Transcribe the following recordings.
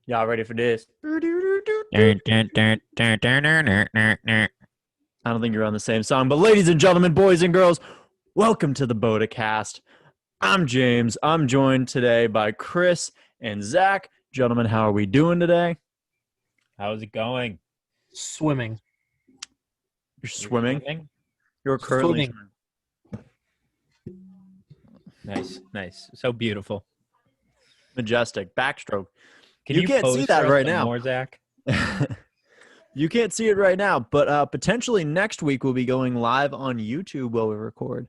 Y'all ready for this? Dun, dun, dun, dun, dun, dun, dun, dun, dun. I don't think you're on the same song, but ladies and gentlemen, boys and girls, welcome to the BOTA Cast. I'm James. I'm joined today by Chris and Zach. Gentlemen, how are we doing today? How's it going? Swimming. You're swimming? Swimming? You're currently Swimming. swimming. Nice. So beautiful. Majestic. Backstroke. Can You you can't see pose that for us right some now. more, Zach? You can't see it right now, but potentially next week we'll be going live on YouTube while we record.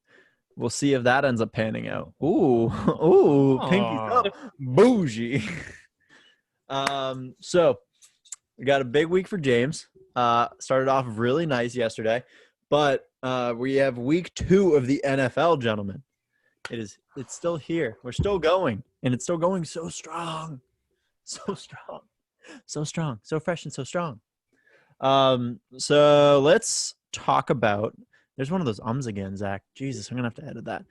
We'll see if that ends up panning out. Ooh, pinkies up, bougie. So we got a big week for James. Started off really nice yesterday, but we have week 2 of the NFL, gentlemen. It's still here. We're still going, and it's still going so strong, so fresh and so strong. So let's talk about. There's one of those ums again, Zach. Jesus, I'm gonna have to edit that.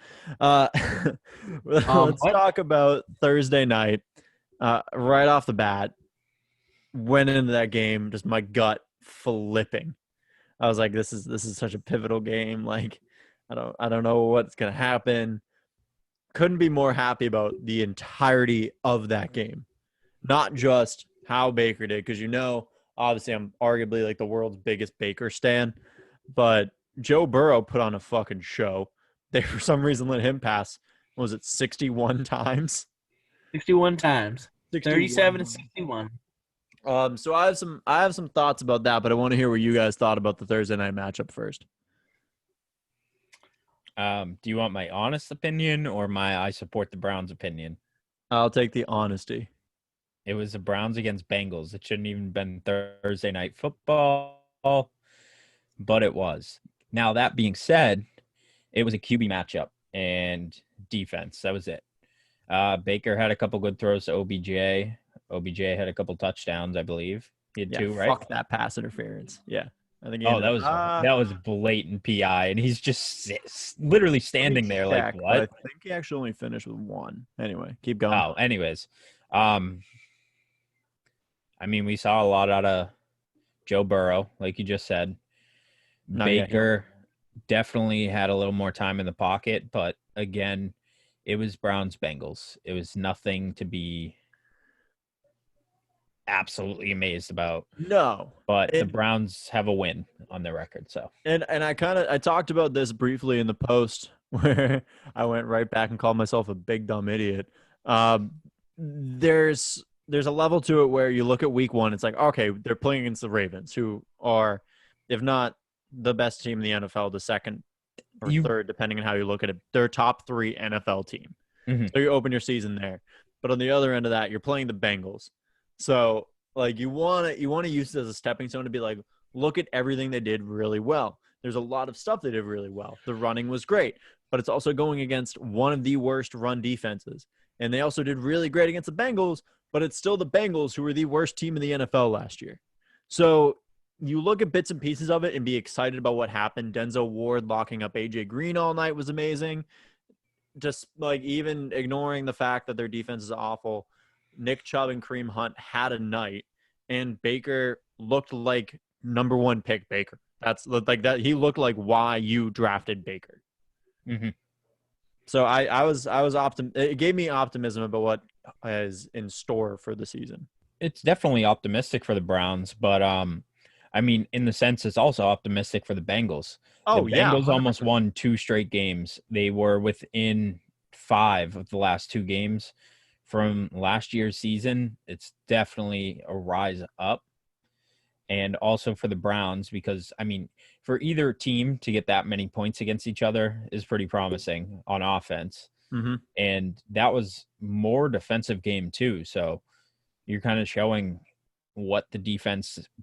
Let's talk about Thursday night. Right off the bat, went into that game, just my gut flipping. I was like, this is such a pivotal game. Like, I don't know what's gonna happen. Couldn't be more happy about the entirety of that game, not just how Baker did, because obviously I'm arguably like the world's biggest Baker stan, but Joe Burrow put on a fucking show. They for some reason let him pass. What was it, 61 times? 61 times. 61. 37 and 61. So I have some thoughts about that, but I want to hear what you guys thought about the Thursday night matchup first. Do you want my honest opinion or my I support the Browns opinion? I'll take the honesty. It was the Browns against Bengals. It shouldn't even been Thursday night football, but it was. Now, that being said, it was a QB matchup and defense. That was it. Baker had a couple good throws to OBJ. OBJ had a couple touchdowns, I believe. He had 2, right? Fuck that pass interference. Yeah. I think that was blatant PI, and he's just literally standing there like, what? I think he actually only finished with 1. Anyway, keep going. Oh, anyways. I mean, we saw a lot out of Joe Burrow, like you just said. Baker definitely had a little more time in the pocket, but again, it was Browns-Bengals. It was nothing to be absolutely amazed about. No. But the Browns have a win on their record, so. And I talked about this briefly in the post where I went right back and called myself a big dumb idiot. There's a level to it where you look at week 1, it's like, okay, they're playing against the Ravens, who are, if not the best team in the NFL, the second or third, depending on how you look at it. They're top 3 NFL team. Mm-hmm. So you open your season there. But on the other end of that, you're playing the Bengals. So like you want to use it as a stepping stone to be like, look at everything they did really well. There's a lot of stuff they did really well. The running was great, but it's also going against one of the worst run defenses. And they also did really great against the Bengals, but it's still the Bengals who were the worst team in the NFL last year. So you look at bits and pieces of it and be excited about what happened. Denzel Ward locking up AJ Green all night was amazing. Just like even ignoring the fact that their defense is awful, Nick Chubb and Kareem Hunt had a night, and Baker looked like number 1 pick Baker. That's like that. He looked like why you drafted Baker. Mm-hmm. So I was it gave me optimism about what is in store for the season. It's definitely optimistic for the Browns, but I mean, in the sense, it's also optimistic for the Bengals. Oh, the yeah. Bengals 100%. almost won 2 straight games. They were within 5 of the last 2 games from last year's season. It's definitely a rise up. And also for the Browns, because, I mean, for either team to get that many points against each other is pretty promising on offense. Mm-hmm. And that was more defensive game too. So you're kind of showing what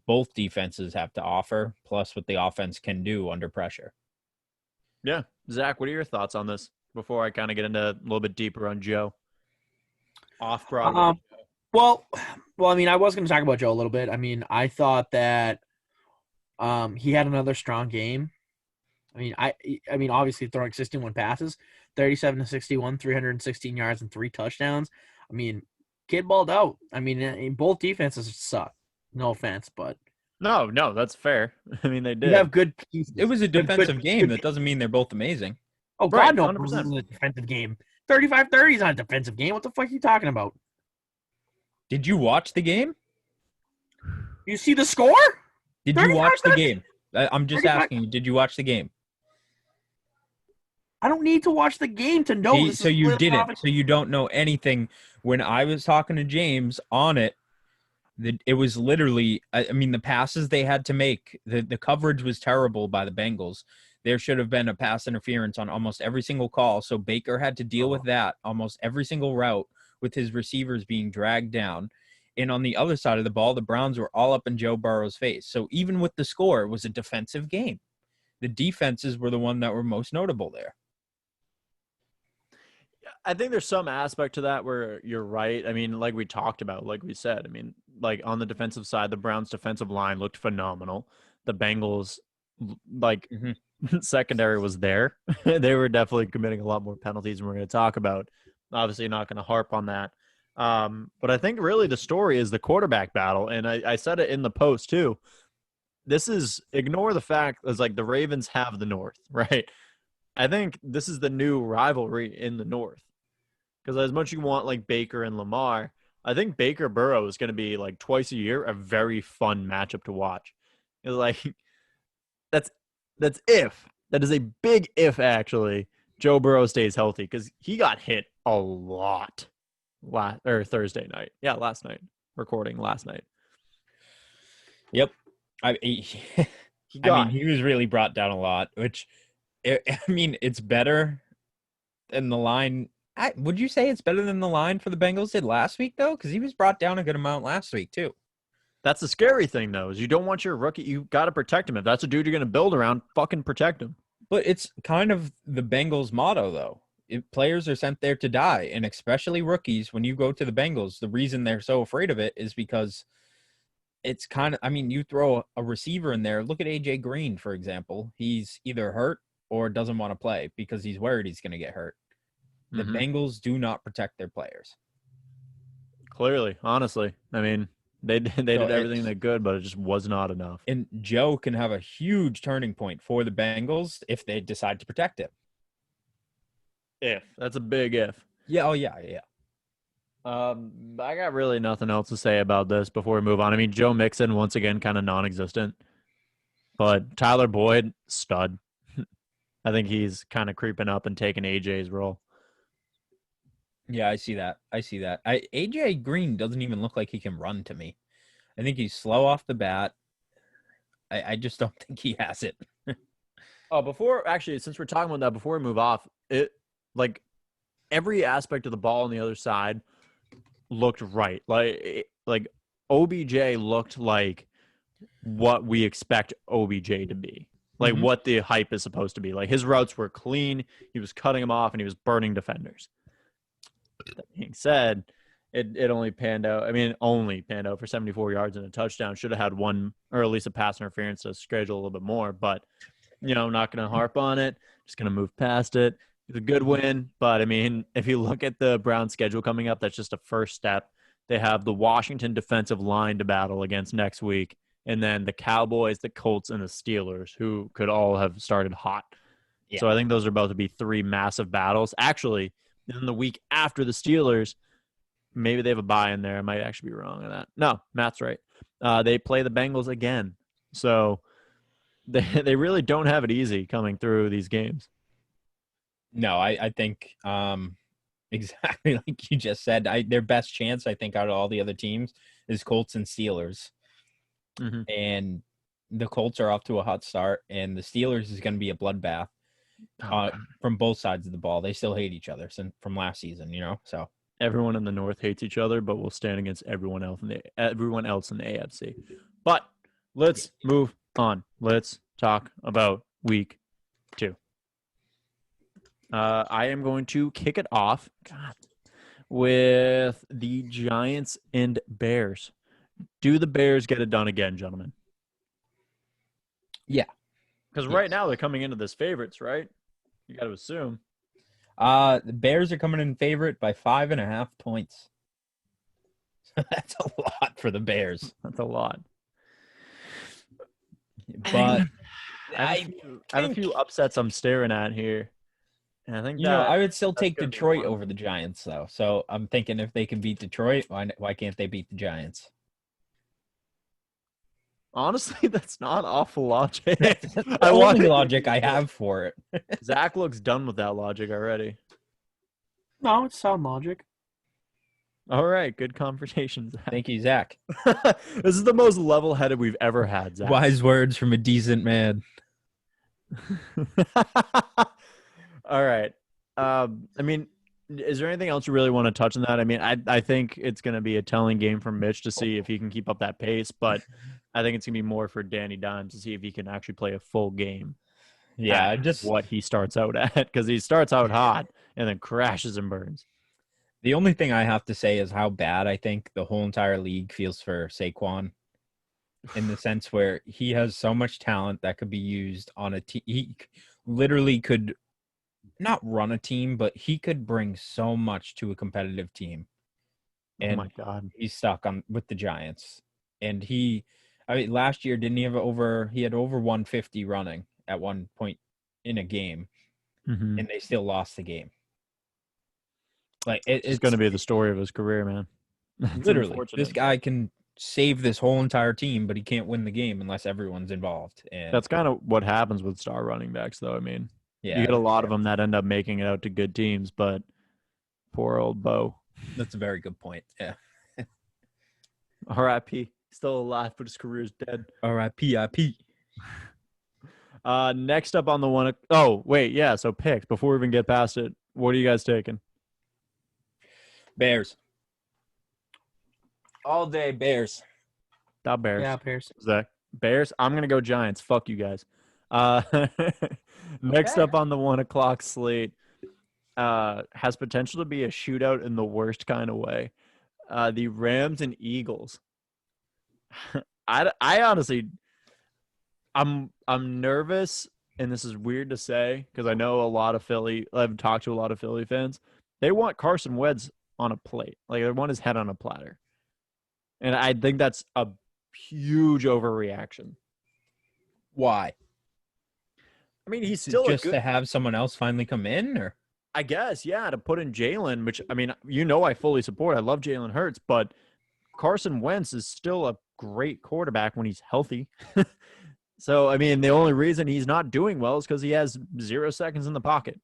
both defenses have to offer, plus what the offense can do under pressure. Yeah. Zach, what are your thoughts on this before I kind of get into a little bit deeper on Joe? Off Broadway. Well, I mean, I was going to talk about Joe a little bit. I mean, I thought that he had another strong game. I mean, obviously throwing 61 passes, 37 to 61, 316 yards and 3 touchdowns. I mean, kid balled out. I mean, both defenses suck. No offense, but No, that's fair. I mean, they you have did. good pieces. It was a defensive game. That doesn't mean they're both amazing. Oh, Right, God, no. 100%. This is a defensive game. 35-30 is not a defensive game. What the fuck are you talking about? Did you watch the game? You see the score? Did you watch the 35-30? game? I'm just 35 asking you. Did you watch the game? I don't need to watch the game to know See, this so is you split didn't. profit. So you don't know anything. When I was talking to James on it, it was literally, I mean, the passes they had to make, the coverage was terrible by the Bengals. There should have been a pass interference on almost every single call. So Baker had to deal with that almost every single route with his receivers being dragged down. And on the other side of the ball, the Browns were all up in Joe Burrow's face. So even with the score, it was a defensive game. The defenses were the one that were most notable there. I think there's some aspect to that where you're right. I mean, like we talked about, like we said, I mean, like on the defensive side, the Browns' defensive line looked phenomenal. The Bengals, like, secondary was there. They were definitely committing a lot more penalties, and we're going to talk about. Obviously, not going to harp on that. But I think really the story is the quarterback battle, and I said it in the post too. This is ignore the fact that like the Ravens have the North, right? I think this is the new rivalry in the North. Because as much as you want like Baker and Lamar, I think Baker Burrow is going to be like twice a year a very fun matchup to watch. It's like that's if that is a big if actually Joe Burrow stays healthy because he got hit a lot Thursday night. Yeah, last night. Recording last night. Yep. I mean, he was really brought down a lot, which I mean, it's better than the line. Would you say it's better than the line for the Bengals did last week, though? Because he was brought down a good amount last week, too. That's the scary thing, though, is you don't want your rookie. You got to protect him. If that's a dude you're going to build around, fucking protect him. But it's kind of the Bengals' motto, though. Players are sent there to die, and especially rookies, when you go to the Bengals, the reason they're so afraid of it is because it's kind of, I mean, you throw a receiver in there. Look at A.J. Green, for example. He's either hurt or doesn't want to play because he's worried he's going to get hurt. The Bengals do not protect their players. Clearly, honestly. I mean, they did everything they could, but it just was not enough. And Joe can have a huge turning point for the Bengals if they decide to protect him. If. That's a big if. Yeah, oh yeah. I got really nothing else to say about this before we move on. I mean, Joe Mixon, once again, kind of non-existent. But Tyler Boyd, stud. I think he's kind of creeping up and taking AJ's role. Yeah, I see that. AJ Green doesn't even look like he can run to me. I think he's slow off the bat. I just don't think he has it. Since we're talking about that, before we move off, it like every aspect of the ball on the other side looked right. Like OBJ looked like what we expect OBJ to be. Like what the hype is supposed to be. Like his routes were clean. He was cutting them off and he was burning defenders. That being said, it only panned out. I mean, it only panned out for 74 yards and a touchdown. Should have had one or at least a pass interference to schedule a little bit more. But, not going to harp on it. Just going to move past it. It's a good win. But, I mean, if you look at the Browns schedule coming up, that's just a first step. They have the Washington defensive line to battle against next week. And then the Cowboys, the Colts, and the Steelers, who could all have started hot. Yeah. So I think those are about to be three massive battles. Actually, in the week after the Steelers, maybe they have a bye in there. I might actually be wrong on that. No, Matt's right. They play the Bengals again. So they really don't have it easy coming through these games. No, I think exactly like you just said. Their best chance, I think, out of all the other teams is Colts and Steelers. And the Colts are off to a hot start, and the Steelers is going to be a bloodbath from both sides of the ball. They still hate each other from last season, so. Everyone in the North hates each other, but we'll stand against everyone else in the AFC. But let's move on. Let's talk about week 2. I am going to kick it off with the Giants and Bears. Do the Bears get it done again, gentlemen? Yeah. Because right now they're coming into this favorites, right? You got to assume. The Bears are coming in favorite by 5.5 points. That's a lot for the Bears. That's a lot. But I have a few upsets I'm staring at here. And I think I would still take gonna be Detroit one. over the Giants, though. So I'm thinking if they can beat Detroit, why can't they beat the Giants? Honestly, that's not awful logic. That's the I only want logic I have for it. Zach looks done with that logic already. No, it's sound logic. All right, good conversation, Zach. Thank you, Zach. This is the most level-headed we've ever had, Zach. Wise words from a decent man. All right. I mean, is there anything else you really want to touch on that? I mean, I think it's going to be a telling game for Mitch to see if he can keep up that pace, but I think it's going to be more for Danny Dimes to see if he can actually play a full game. Yeah, what he starts out at, because he starts out hot and then crashes and burns. The only thing I have to say is how bad I think the whole entire league feels for Saquon, in the sense where he has so much talent that could be used on a team. He literally could not run a team, but he could bring so much to a competitive team. And oh my God, he's stuck with the Giants. And last year, didn't he have he had over 150 running at one point in a game, and they still lost the game. Like it's going to be the story of his career, man. Literally, this guy can save this whole entire team, but he can't win the game unless everyone's involved. And that's kind of what happens with star running backs, though. I mean, yeah, you get a lot of them that end up making it out to good teams, but poor old Bo. That's a very good point. Yeah. R.I.P. Still alive, but his career's dead. R.I.P. Next up on the one. Oh, wait. Yeah. So picks. Before we even get past it, what are you guys taking? Bears. All day Bears. That Bears. Yeah, Bears. Zach. Bears. I'm going to go Giants. Fuck you guys. Next up on the 1 o'clock slate has potential to be a shootout in the worst kind of way. The Rams and Eagles. I honestly, I'm nervous, and this is weird to say because I know I've talked to a lot of Philly fans. They want Carson Wentz on a plate, like they want his head on a platter, and I think that's a huge overreaction. Why? I mean, he's still just to have someone else finally come in, or I guess, yeah, to put in Jalen, which I mean, I fully support. I love Jalen Hurts, but Carson Wentz is still a great quarterback when he's healthy. So, I mean, the only reason he's not doing well is because he has 0 seconds in the pocket.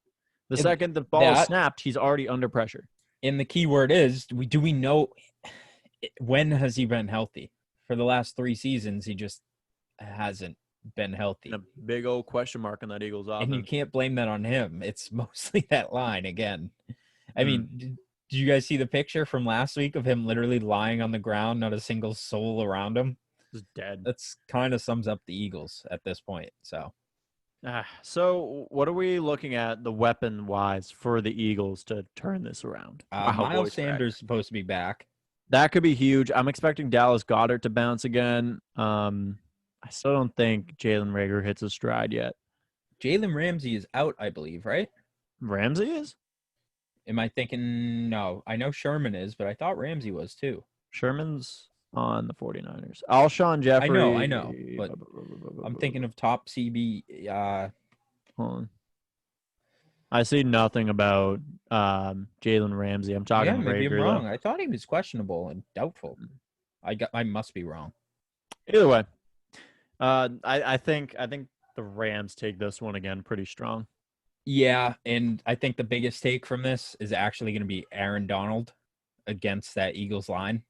The second the ball is snapped, he's already under pressure. And the key word is, do we know when has he been healthy? For the last 3 seasons, he just hasn't been healthy. And a big old question mark on that Eagles offense. And you can't blame that on him. It's mostly that line again. I mean, did you guys see the picture from last week of him literally lying on the ground, not a single soul around him? Just dead. That's kind of sums up the Eagles at this point. So what are we looking at the weapon-wise for the Eagles to turn this around? Miles Sanders is supposed to be back. That could be huge. I'm expecting Dallas Goedert to bounce again. I still don't think Jalen Reagor hits his stride yet. Jalen Ramsey is out, I believe, right? Ramsey is? Am I thinking? No, I know Sherman is, but I thought Ramsey was too. Sherman's on the 49ers. Alshon Jeffrey. I know, but I'm thinking of top CB. Hold on. I see nothing about Jalen Ramsey. I'm talking maybe Reagor, I'm wrong. though. I thought he was questionable and doubtful. I must be wrong. Either way, I think the Rams take this one again pretty strong. Yeah, and I think the biggest take from this is actually going to be Aaron Donald against that Eagles line.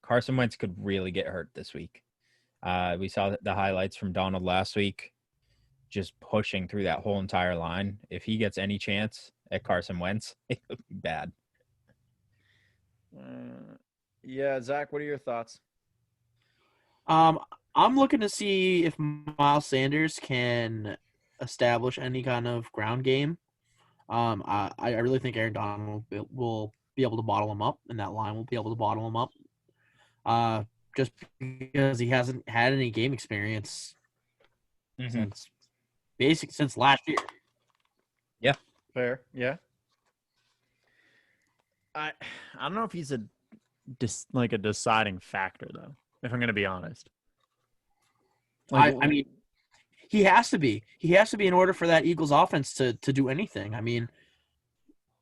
Carson Wentz could really get hurt this week. We saw the highlights from Donald last week, just pushing through that whole entire line. If he gets any chance at Carson Wentz, it would be bad. Yeah, Zach, what are your thoughts? I'm looking to see if Miles Sanders can establish any kind of ground game. I really think Aaron Donald will be able to bottle him up, and that line will be able to bottle him up. Just because he hasn't had any game experience since last year. Yeah, fair. Yeah. I don't know if he's like a deciding factor, though. If I'm going to be honest, like I mean, he has to be. He has to be in order for that Eagles offense to do anything. I mean,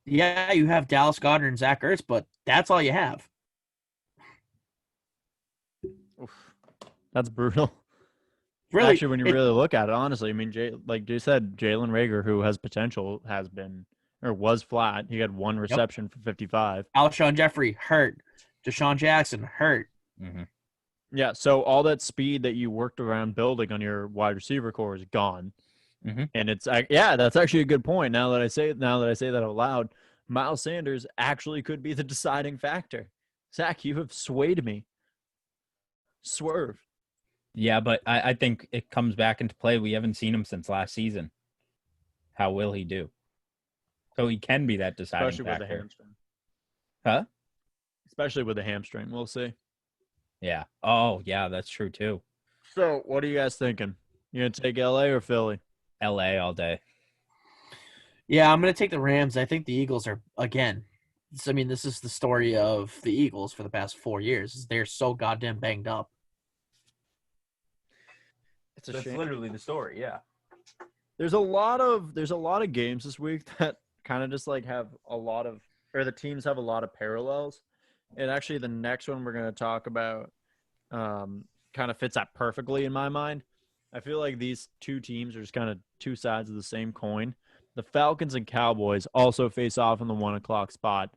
yeah, you have Dallas Goedert and Zach Ertz, but that's all you have. oof, that's brutal. Really, Actually, when you really look at it, honestly, I mean, like you said, Jalen Rager, who has potential, has been or was flat. He had one reception for 55. Alshon Jeffrey hurt, Deshaun Jackson hurt. Mm-hmm. Yeah, so all that speed that you worked around building on your wide receiver core is gone. Mm-hmm. And that's actually a good point. Now that I say that out loud, Miles Sanders actually could be the deciding factor. Zach, you have swayed me. Swerve. Yeah, but I think it comes back into play. We haven't seen him since last season. How will he do? So he can be that deciding Especially factor. with the hamstring. Huh? Especially with the hamstring. We'll see. Yeah. Oh, yeah, that's true too. So, what are you guys thinking? You going to take LA or Philly? LA all day. Yeah, I'm going to take the Rams. I think the Eagles are, again, this is the story of the Eagles for the past 4 years. They're so goddamn banged up. That's literally the story, yeah. There's a lot of games this week that kind of just like have a lot of, or the teams have a lot of parallels. And actually, the next one we're going to talk about kind of fits that perfectly in my mind. I feel like these two teams are just kind of two sides of the same coin. The Falcons and Cowboys also face off in the 1:00 spot.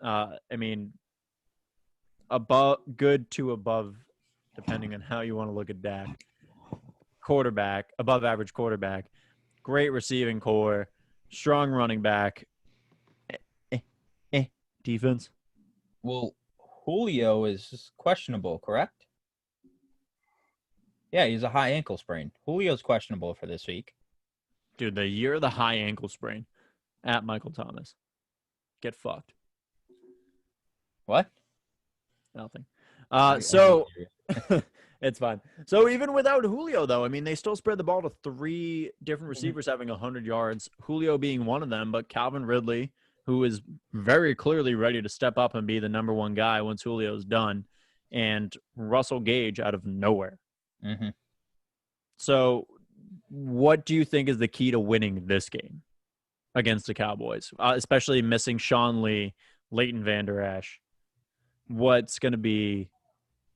I mean, good to above, depending on how you want to look at Dak. Quarterback, above average quarterback, great receiving core, strong running back, defense. Well, Julio is questionable, correct? Yeah, he's a high ankle sprain. Julio's questionable for this week. Dude, the year of the high ankle sprain at Michael Thomas. Get fucked. What? Nothing. So it's fine. So even without Julio, though, I mean, they still spread the ball to 3 different receivers having 100 yards, Julio being one of them, but Calvin Ridley, who is very clearly ready to step up and be the number 1 guy once Julio's done, and Russell Gage out of nowhere. Mm-hmm. So what do you think is the key to winning this game against the Cowboys, especially missing Sean Lee, Leighton Vander Esch? What's going to be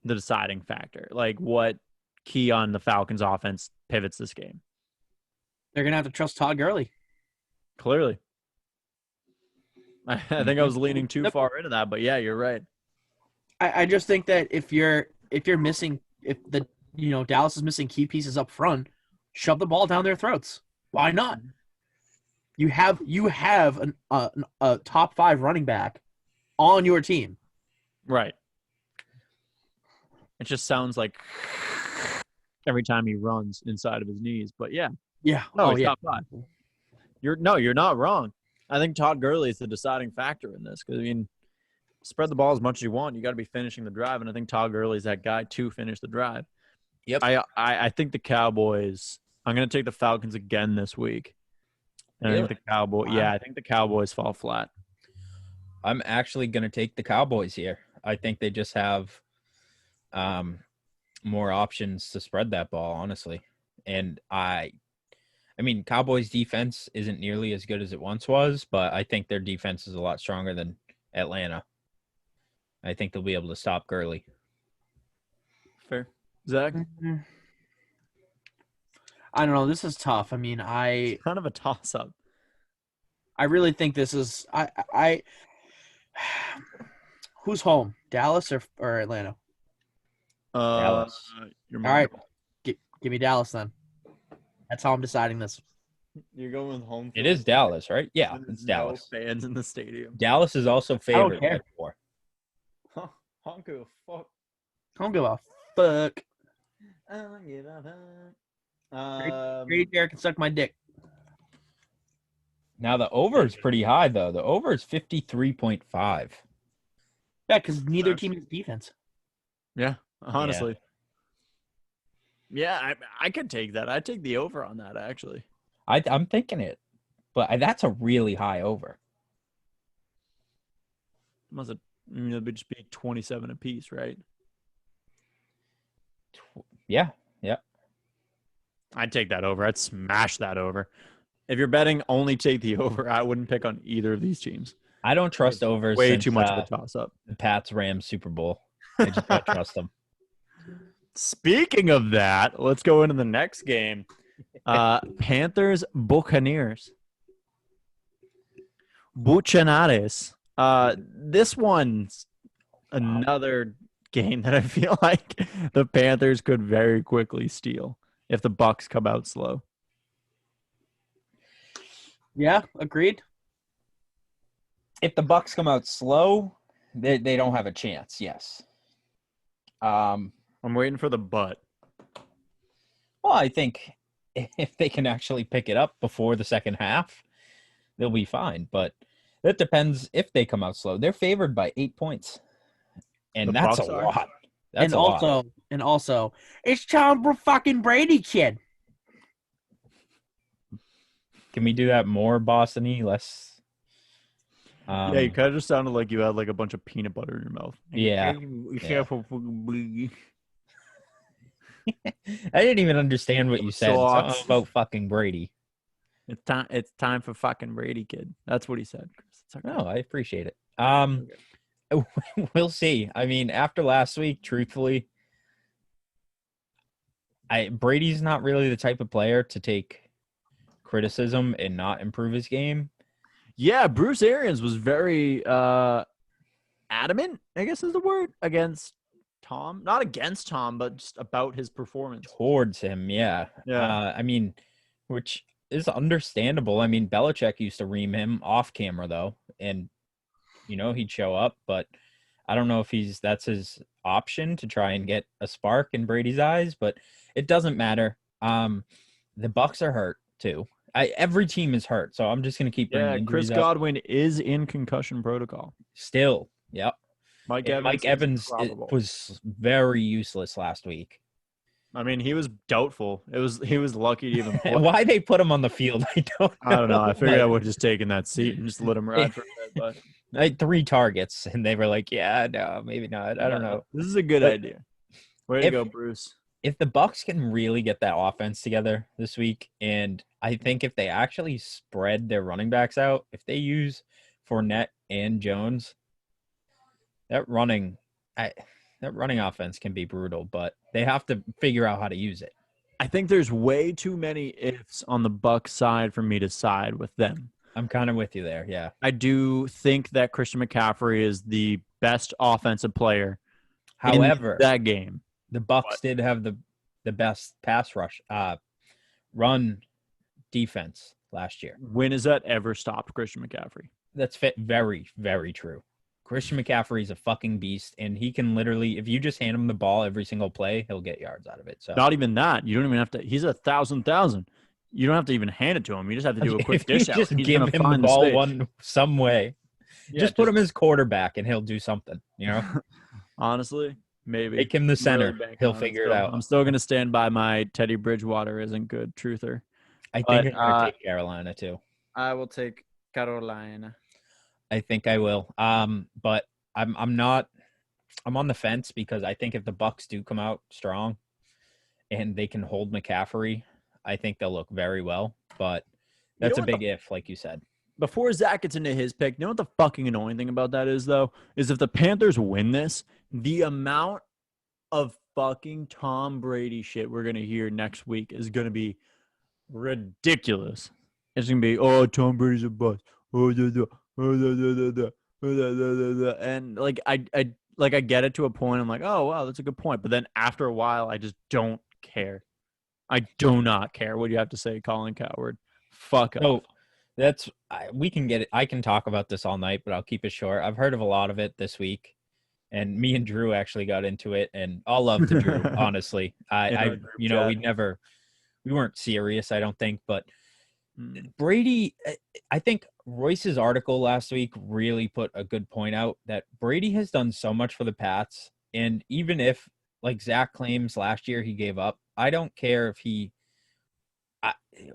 the deciding factor? Like, what key on the Falcons offense pivots this game? They're going to have to trust Todd Gurley. Clearly. I think I was leaning too far into that, but yeah, you're right. I just think that if you're missing, if Dallas is missing key pieces up front, shove the ball down their throats. Why not? You have a top 5 running back on your team. Right. It just sounds like every time he runs inside of his knees, but yeah. Yeah. No, he's top 5. You're not wrong. I think Todd Gurley is the deciding factor in this because, I mean, spread the ball as much as you want. You got to be finishing the drive, and I think Todd Gurley is that guy to finish the drive. Yep. I think the Cowboys – I'm going to take the Falcons again this week. And Really? I think I think the Cowboys fall flat. I'm actually going to take the Cowboys here. I think they just have more options to spread that ball, honestly. And I mean, Cowboys defense isn't nearly as good as it once was, but I think their defense is a lot stronger than Atlanta. I think they'll be able to stop Gurley. Fair. Zach? I don't know. This is tough. I mean, It's kind of a toss-up. I really think this is I who's home? Dallas or Atlanta? Dallas. All right. Give me Dallas then. That's how I'm deciding this. You're going with home. It is Dallas, right? Yeah, it's Dallas. No fans in the stadium. Dallas is also favored. care. By 4. Huh? I don't give a fuck. I don't give a fuck. I don't give a fuck. Great Derek can suck my dick. Now the over is pretty high though. The over is 53.5. Yeah, because neither team has defense. Yeah, honestly. Yeah, I could take that. I'd take the over on that, actually. I'm thinking it, but that's a really high over. It'll just be 27 apiece, right? Yeah. Yeah. I'd take that over. I'd smash that over. If you're betting, only take the over. I wouldn't pick on either of these teams. I don't trust It's overs way since too much of a toss-up. the Pats Rams Super Bowl. I just don't trust them. Speaking of that, let's go into the next game. Panthers Buccaneers. Buccaneers. This one's another game that I feel like the Panthers could very quickly steal if the Bucs come out slow. Yeah, agreed. If the Bucs come out slow, they don't have a chance. Yes. I'm waiting for the but. Well, I think if they can actually pick it up before the second half, they'll be fine. But that depends if they come out slow. They're favored by 8 points, and The that's a Bucs are? lot. That's and a lot. also, it's Tom fucking Brady, kid. Can we do that more Boston-y, less? Yeah, you kind of just sounded like you had like a bunch of peanut butter in your mouth. Yeah. Yeah. I didn't even understand what you said. It's Sauce. something about fucking Brady. It's time for fucking Brady, kid. That's what he said, Chris. It's okay. No, I appreciate it. We'll see. I mean, after last week, truthfully, Brady's not really the type of player to take criticism and not improve his game. Yeah, Bruce Arians was very adamant, I guess is the word, against Tom. Not against Tom, but just about his performance. Towards him, yeah. Yeah. I mean, which is understandable. I mean, Belichick used to ream him off camera, though, and, he'd show up, but I don't know if that's his option to try and get a spark in Brady's eyes, but it doesn't matter. The Bucs are hurt, too. Every team is hurt, so I'm just going to keep bringing injuries Chris up. Godwin is in concussion protocol. Still, yep. Mike Evans was very useless last week. I mean, he was doubtful. He was lucky to even play. Why they put him on the field, I don't know. I figured I would have just taken that seat and just let him ride for a bit. But 3 targets, and they were like, yeah, no, maybe not. I don't know. This is a good idea. Way to go, Bruce. If the Bucs can really get that offense together this week, and I think if they actually spread their running backs out, if they use Fournette and Jones, that running offense can be brutal, but they have to figure out how to use it. I think there's way too many ifs on the Bucs side for me to side with them. I'm kind of with you there, yeah. I do think that Christian McCaffrey is the best offensive player. However, in that game, the Bucs did have the best pass rush, run defense last year. When has that ever stopped Christian McCaffrey? That's very, very true. Christian McCaffrey is a fucking beast, and he can literally, if you just hand him the ball every single play, he'll get yards out of it. So not even that. You don't even have to. He's 1,000. You don't have to even hand it to him. You just have to do a quick dish out. Just give him the ball some way. Yeah, just put him as quarterback, and he'll do something. Honestly, maybe make him the center. He'll figure it out. I'm still going to stand by my Teddy Bridgewater isn't good truther. I think I'm going to take Carolina too. I will take Carolina. I think I will. But I'm not. I'm on the fence because I think if the Bucs do come out strong and they can hold McCaffrey, I think they'll look very well. But that's a big if, like you said. Before Zach gets into his pick, you know what the fucking annoying thing about that is, though? Is if the Panthers win this, the amount of fucking Tom Brady shit we're going to hear next week is going to be ridiculous. It's going to be, oh, Tom Brady's a bust. Oh, and I get it to a point. I'm like, oh wow, that's a good point. But then after a while, I just don't care. I do not care what you have to say, Colin Coward. Fuck off. We can get it. I can talk about this all night, but I'll keep it short. I've heard of a lot of it this week, and me and Drew actually got into it, and all love to Drew. Honestly, we weren't serious, I don't think, but Brady, I think Royce's article last week really put a good point out that Brady has done so much for the Pats. And even if, like Zach claims last year, he gave up, I don't care if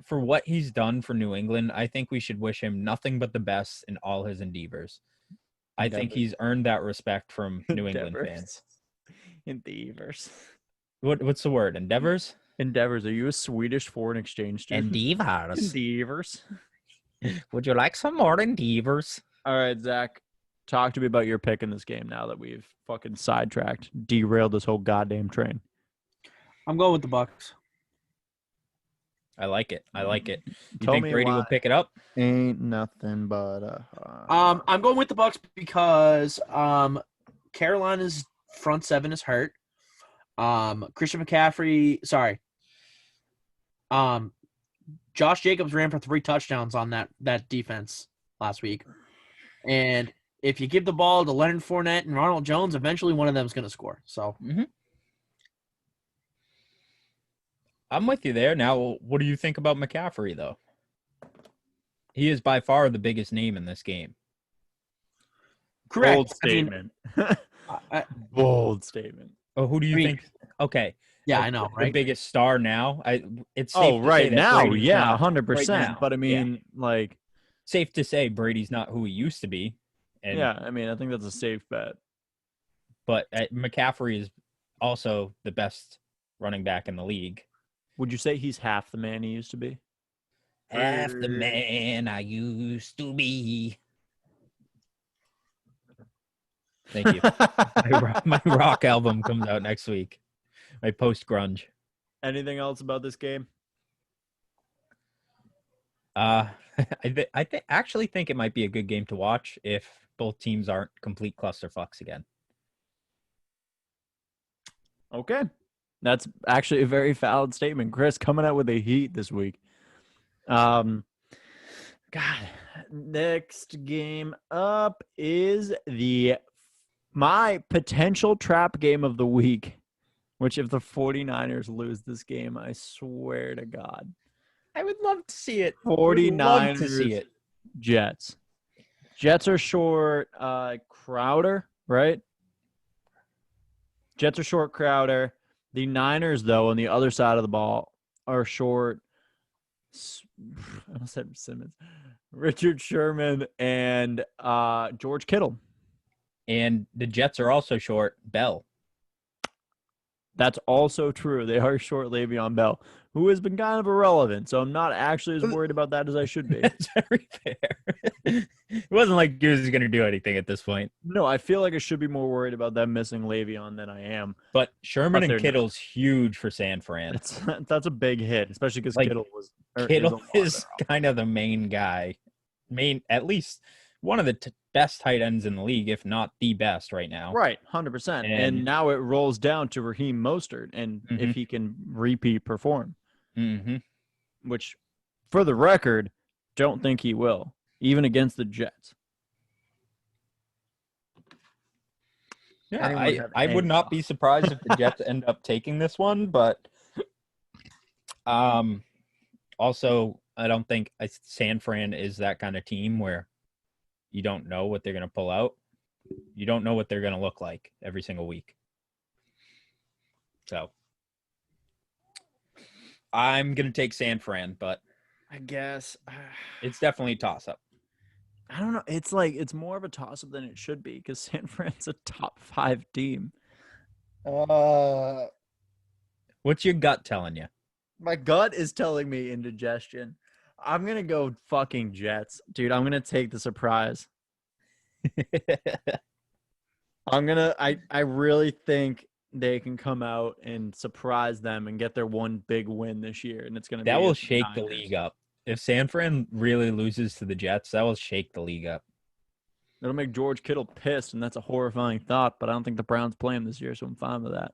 for what he's done for New England, I think we should wish him nothing but the best in all his endeavors. I think he's earned that respect from New England Endeavors. fans. Endeavors. What's the word? Endeavors? Endeavors. Are you a Swedish foreign exchange student? Endeavors. Endeavors. Would you like some more endeavors? All right, Zach. Talk to me about your pick in this game now that we've fucking sidetracked, derailed this whole goddamn train. I'm going with the Bucks. I like it. You Tell think me Brady why. will pick it up? Ain't nothing but a. I'm going with the Bucks because Carolina's front seven is hurt. Christian McCaffrey, sorry. Josh Jacobs ran for 3 touchdowns on that defense last week. And if you give the ball to Leonard Fournette and Ronald Jones, eventually one of them is going to score. So I'm with you there. Now, what do you think about McCaffrey, though? He is by far the biggest name in this game. correct. Bold statement. Bold statement. Oh, who do you think? Okay. Yeah, I know, The right? biggest star now. It's safe to say Right that now, Brady's yeah, not. 100%. Right now, But I mean, like, safe to say Brady's not who he used to be. And, yeah, I mean, I think that's a safe bet. But McCaffrey is also the best running back in the league. Would you say he's half the man he used to be? Half the man I used to be. Thank you. My rock album comes out next week. My post-grunge. Anything else about this game? I actually think it might be a good game to watch if both teams aren't complete clusterfucks again. Okay. That's actually a very valid statement. Chris coming out with a heat this week. God, next game up is my potential trap game of the week, which if the 49ers lose this game, I swear to God. I would love to see it. 49ers to see it. Jets. Jets are short Crowder, right? Jets are short Crowder. The Niners, though, on the other side of the ball, are short. I almost said Simmons, Richard Sherman, and George Kittle. And the Jets are also short Bell. That's also true. They are short Le'Veon Bell, who has been kind of irrelevant. So I'm not actually as worried about that as I should be. That's very fair. It wasn't like he was going to do anything at this point. No, I feel like I should be more worried about them missing Le'Veon than I am. But Sherman But and they're Kittle's huge for San Fran. That's a big hit, especially because Like, Kittle Kittle is is kind of the main guy. At least one of the best tight ends in the league, if not the best right now. right, 100%. And now it rolls down to Raheem Mostert, and if he can repeat perform, which, for the record, don't think he will, even against the Jets. Yeah, I would not be surprised if the Jets end up taking this one, but also I don't think San Fran is that kind of team where you don't know what they're going to pull out. You don't know what they're going to look like every single week. So I'm going to take San Fran, but I guess it's definitely a toss-up. I don't know. It's more of a toss-up than it should be because San Fran's a top 5 team. What's your gut telling you? My gut is telling me indigestion. I'm going to go fucking Jets. Dude, I'm going to take the surprise. I really think they can come out and surprise them and get their one big win this year. And it's going to be that will against shake the Niners. league up. If San Fran really loses to the Jets, that will shake the league up. It'll make George Kittle pissed, and that's a horrifying thought, but I don't think the Browns play him this year, so I'm fine with that.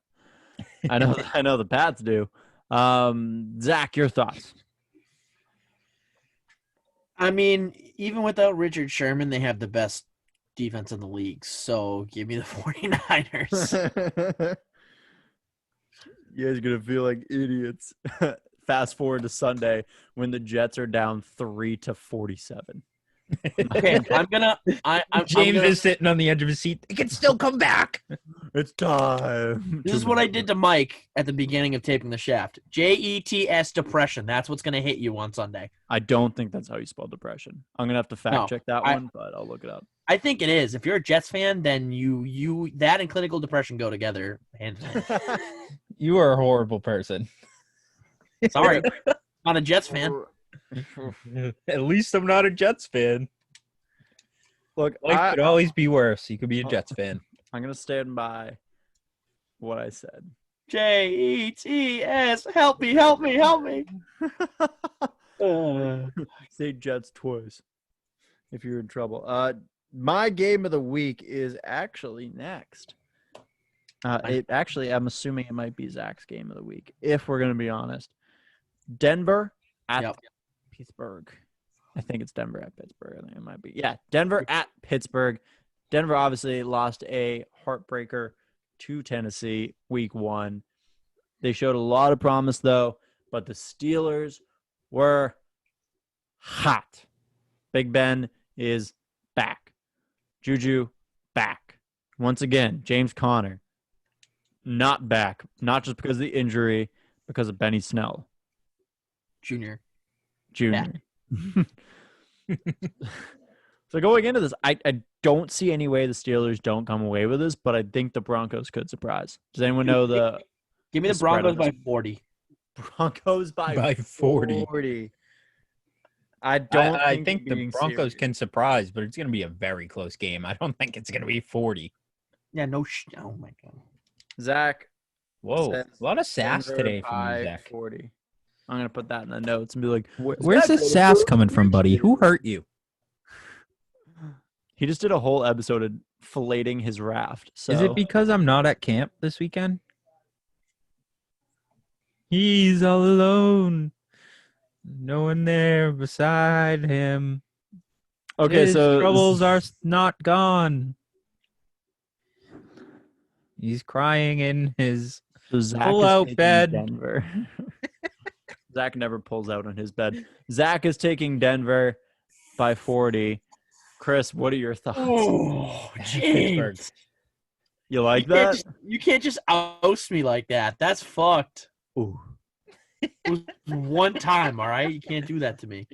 I know the Pats do. Zach, your thoughts? I mean, even without Richard Sherman, they have the best defense in the league. So give me the 49ers. You guys are going to feel like idiots. Fast forward to Sunday when the Jets are down 3-47. Okay, James is sitting on the edge of his seat. It can still come back. It's time. This is what I did to Mike at the beginning of Taping the Shaft. JETS depression. That's what's going to hit you on Sunday. I don't think that's how you spell depression. I'm going to have to fact check that one, but I'll look it up. I think it is. If you're a Jets fan, then you that and clinical depression go together hand in hand. You are a horrible person. Sorry, not a Jets fan. At least I'm not a Jets fan. Look, Life could always be worse. You could be a Jets fan. I'm gonna stand by what I said. Jets, help me, help me, help me. Say Jets twice if you're in trouble. My game of the week is actually next. I'm assuming it might be Zach's game of the week, if we're gonna be honest. Denver at Pittsburgh. I think it's Denver at Pittsburgh. I think it might be. Yeah, Denver at Pittsburgh. Denver obviously lost a heartbreaker to Tennessee week 1. They showed a lot of promise, though, but the Steelers were hot. Big Ben is back. Juju, back. Once again, James Conner, not back. Not just because of the injury, because of Benny Snell. Junior. So going into this, I don't see any way the Steelers don't come away with this, but I think the Broncos could surprise. Does anyone know the Give me the Broncos by 40. Broncos by 40. I think the Broncos can surprise, but it's going to be a very close game. I don't think it's going to be 40. Yeah, oh my God. Zach. Whoa, a lot of sass Denver today from by you, Zach. 40. I'm going to put that in the notes and be like, Where's this sass coming from, buddy? Who hurt you? He just did a whole episode of filleting his raft. So. Is it because I'm not at camp this weekend? He's all alone. No one there beside him. Okay, His so troubles are not gone. He's crying in his pull-out bed. Denver. Zach never pulls out on his bed. Zach is taking Denver by 40. Chris, what are your thoughts? Oh, jeez. You like that? You can't just oust me like that. That's fucked. Ooh. It was one time, all right? You can't do that to me.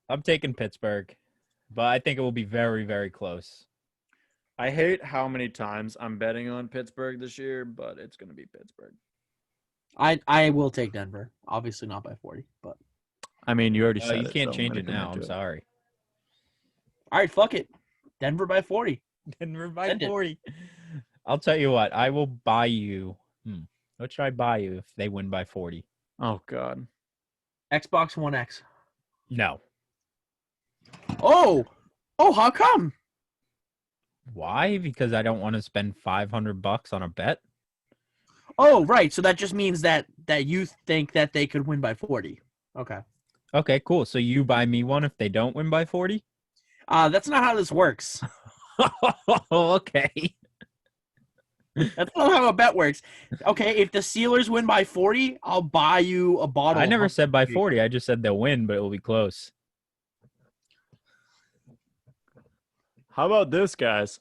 I'm taking Pittsburgh, but I think it will be very, very close. I hate how many times I'm betting on Pittsburgh this year, but it's going to be Pittsburgh. I will take Denver. Obviously not by 40, but. I mean, you already said you it. can't change it now. I'm sorry. All right, fuck it. Denver by 40. Denver by 40. I'll tell you what. I will buy you. What should I buy you if they win by 40? Oh, God. Xbox One X. No. Oh, how come? Why? Because I don't want to spend $500 on a bet. Oh, right. So that just means that you think that they could win by 40. Okay. Okay, cool. So you buy me one if they don't win by 40? That's not how this works. Okay. That's not how a bet works. Okay, if the Steelers win by 40, I'll buy you a bottle. I never said by 40. I just said they'll win, but it will be close. How about this, guys?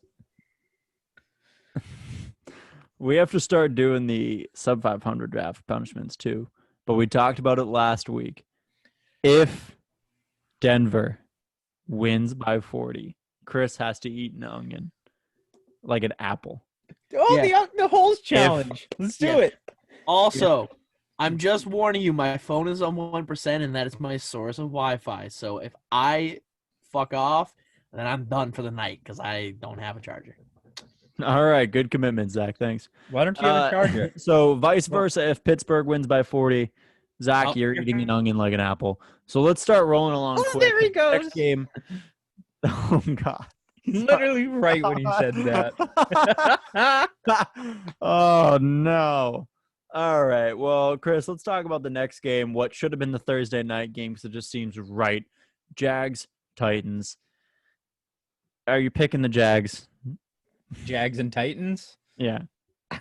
We have to start doing the sub 500 draft punishments too, but we talked about it last week. If Denver wins by 40, Chris has to eat an onion like an apple. Oh, yeah. the holes challenge. Let's do it. Also, I'm just warning you, my phone is on 1%, and that is my source of Wi-Fi. So if I fuck off, then I'm done for the night because I don't have a charger. All right, good commitment, Zach. Thanks. Why don't you have a charger? So vice versa, if Pittsburgh wins by 40, Zach, you're eating an onion like an apple. So let's start rolling along quick. There he goes. Next game. Oh, God. Literally right when he said that. Oh, no. All right. Well, Chris, let's talk about the next game. What should have been the Thursday night game because it just seems right. Jags, Titans. Are you picking the Jags? Jags and Titans? Yeah. I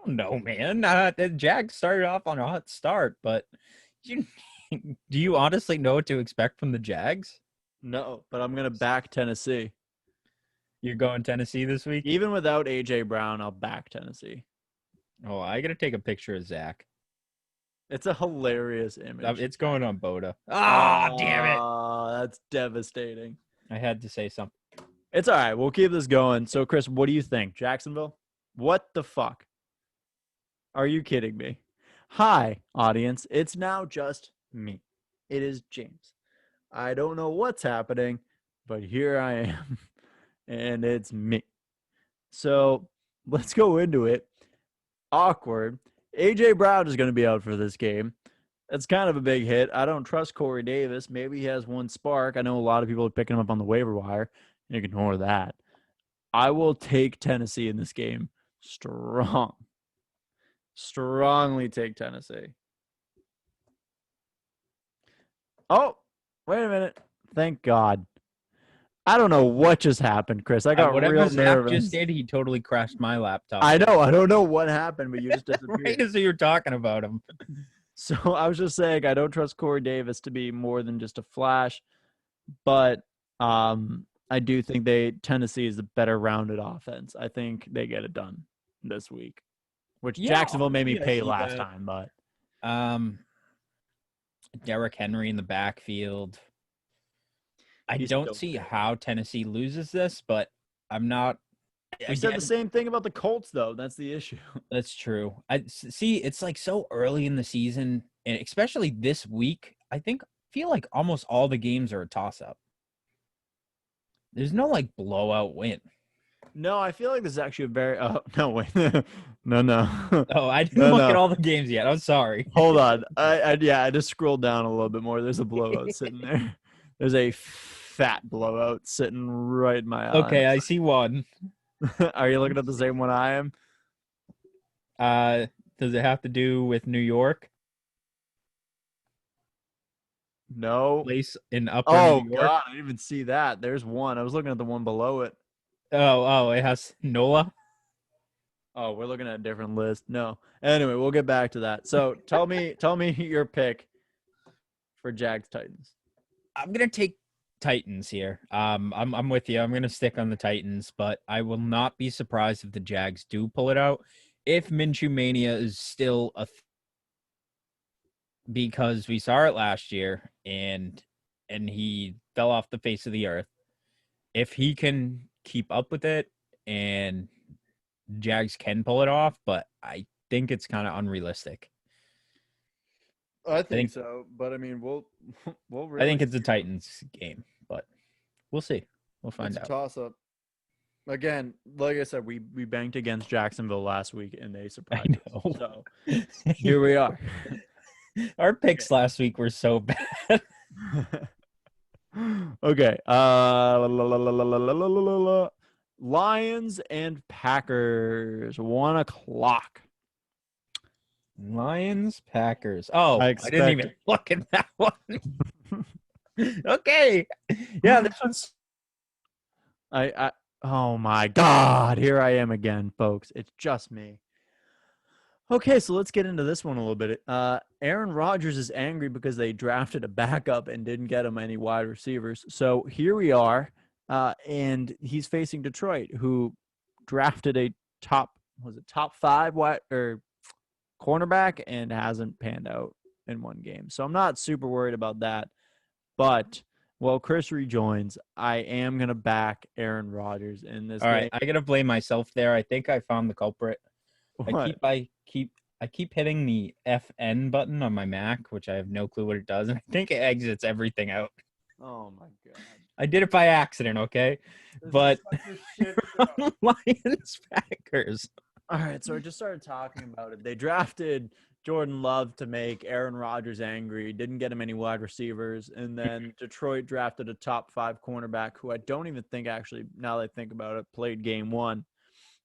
don't know, man. The Jags started off on a hot start, but do you honestly know what to expect from the Jags? No, but I'm going to back Tennessee. You're going Tennessee this week? Even without A.J. Brown, I'll back Tennessee. Oh, I got to take a picture of Zach. It's a hilarious image. It's going on BOTA. Ah, damn it. That's devastating. I had to say something. It's all right. We'll keep this going. So, Chris, what do you think? Jacksonville? What the fuck? Are you kidding me? Hi, audience. It's now just me. It is James. I don't know what's happening, but here I am. And it's me. So, let's go into it. Awkward. AJ Brown is going to be out for this game. That's kind of a big hit. I don't trust Corey Davis. Maybe he has one spark. I know a lot of people are picking him up on the waiver wire. Ignore that. I will take Tennessee in this game. Strongly take Tennessee. Oh, wait a minute. Thank God. I don't know what just happened, Chris. I got whatever real Zach nervous. just did, he totally crashed my laptop. I know. I don't know what happened, but you just disappeared. Right as you're talking about him. So I was just saying I don't trust Corey Davis to be more than just a flash, but I do think Tennessee is a better rounded offense. I think they get it done this week, which Jacksonville made me pay last time. But Derrick Henry in the backfield. I don't see how Tennessee loses this, but I'm not. We said the same thing about the Colts, though. That's the issue. That's true. I see. It's like so early in the season, and especially this week. I feel like almost all the games are a toss-up. There's no like blowout win. No, I feel like this is actually a very. No, wait, no. Oh, I didn't look at all the games yet. I'm sorry. Hold on. I just scrolled down a little bit more. There's a blowout sitting there. There's a fat blowout sitting right in my eye. Okay, I see one. Are you looking at the same one I am? Does it have to do with New York? No. Place in Upper New York? God, I didn't even see that. There's one. I was looking at the one below it. Oh, it has NOLA? Oh, we're looking at a different list. No. Anyway, we'll get back to that. So tell me your pick for Jags Titans. I'm gonna take Titans here. I'm with you. I'm gonna stick on the Titans, but I will not be surprised if the Jags do pull it out. If Minshew Mania is still because we saw it last year and he fell off the face of the earth. If he can keep up with it and Jags can pull it off, but I think it's kind of unrealistic. I think so, but I mean, we'll really I think it's a Titans game, but we'll see. We'll find out. Toss up. Again, like I said, we banked against Jacksonville last week and they surprised us. So here we are. Our picks last week were so bad. Okay. Lions and Packers, 1:00. Lions, Packers. Oh, I didn't even look at that one. Okay. Yeah, this one's. Oh my God, here I am again, folks. It's just me. Okay, so let's get into this one a little bit. Aaron Rodgers is angry because they drafted a backup and didn't get him any wide receivers. So here we are, and he's facing Detroit, who drafted a top 5 cornerback and hasn't panned out in one game. So I'm not super worried about that. But while Chris rejoins, I am gonna back Aaron Rodgers in this. All right, I gotta blame myself there. I think I found the culprit. What? I keep hitting the FN button on my Mac, which I have no clue what it does, and I think it exits everything out. Oh my God! I did it by accident, okay? But Lions Packers. All right, so I just started talking about it. They drafted Jordan Love to make Aaron Rodgers angry, didn't get him any wide receivers, and then Detroit drafted a top 5 cornerback who I don't even think actually, now that I think about it, played game 1.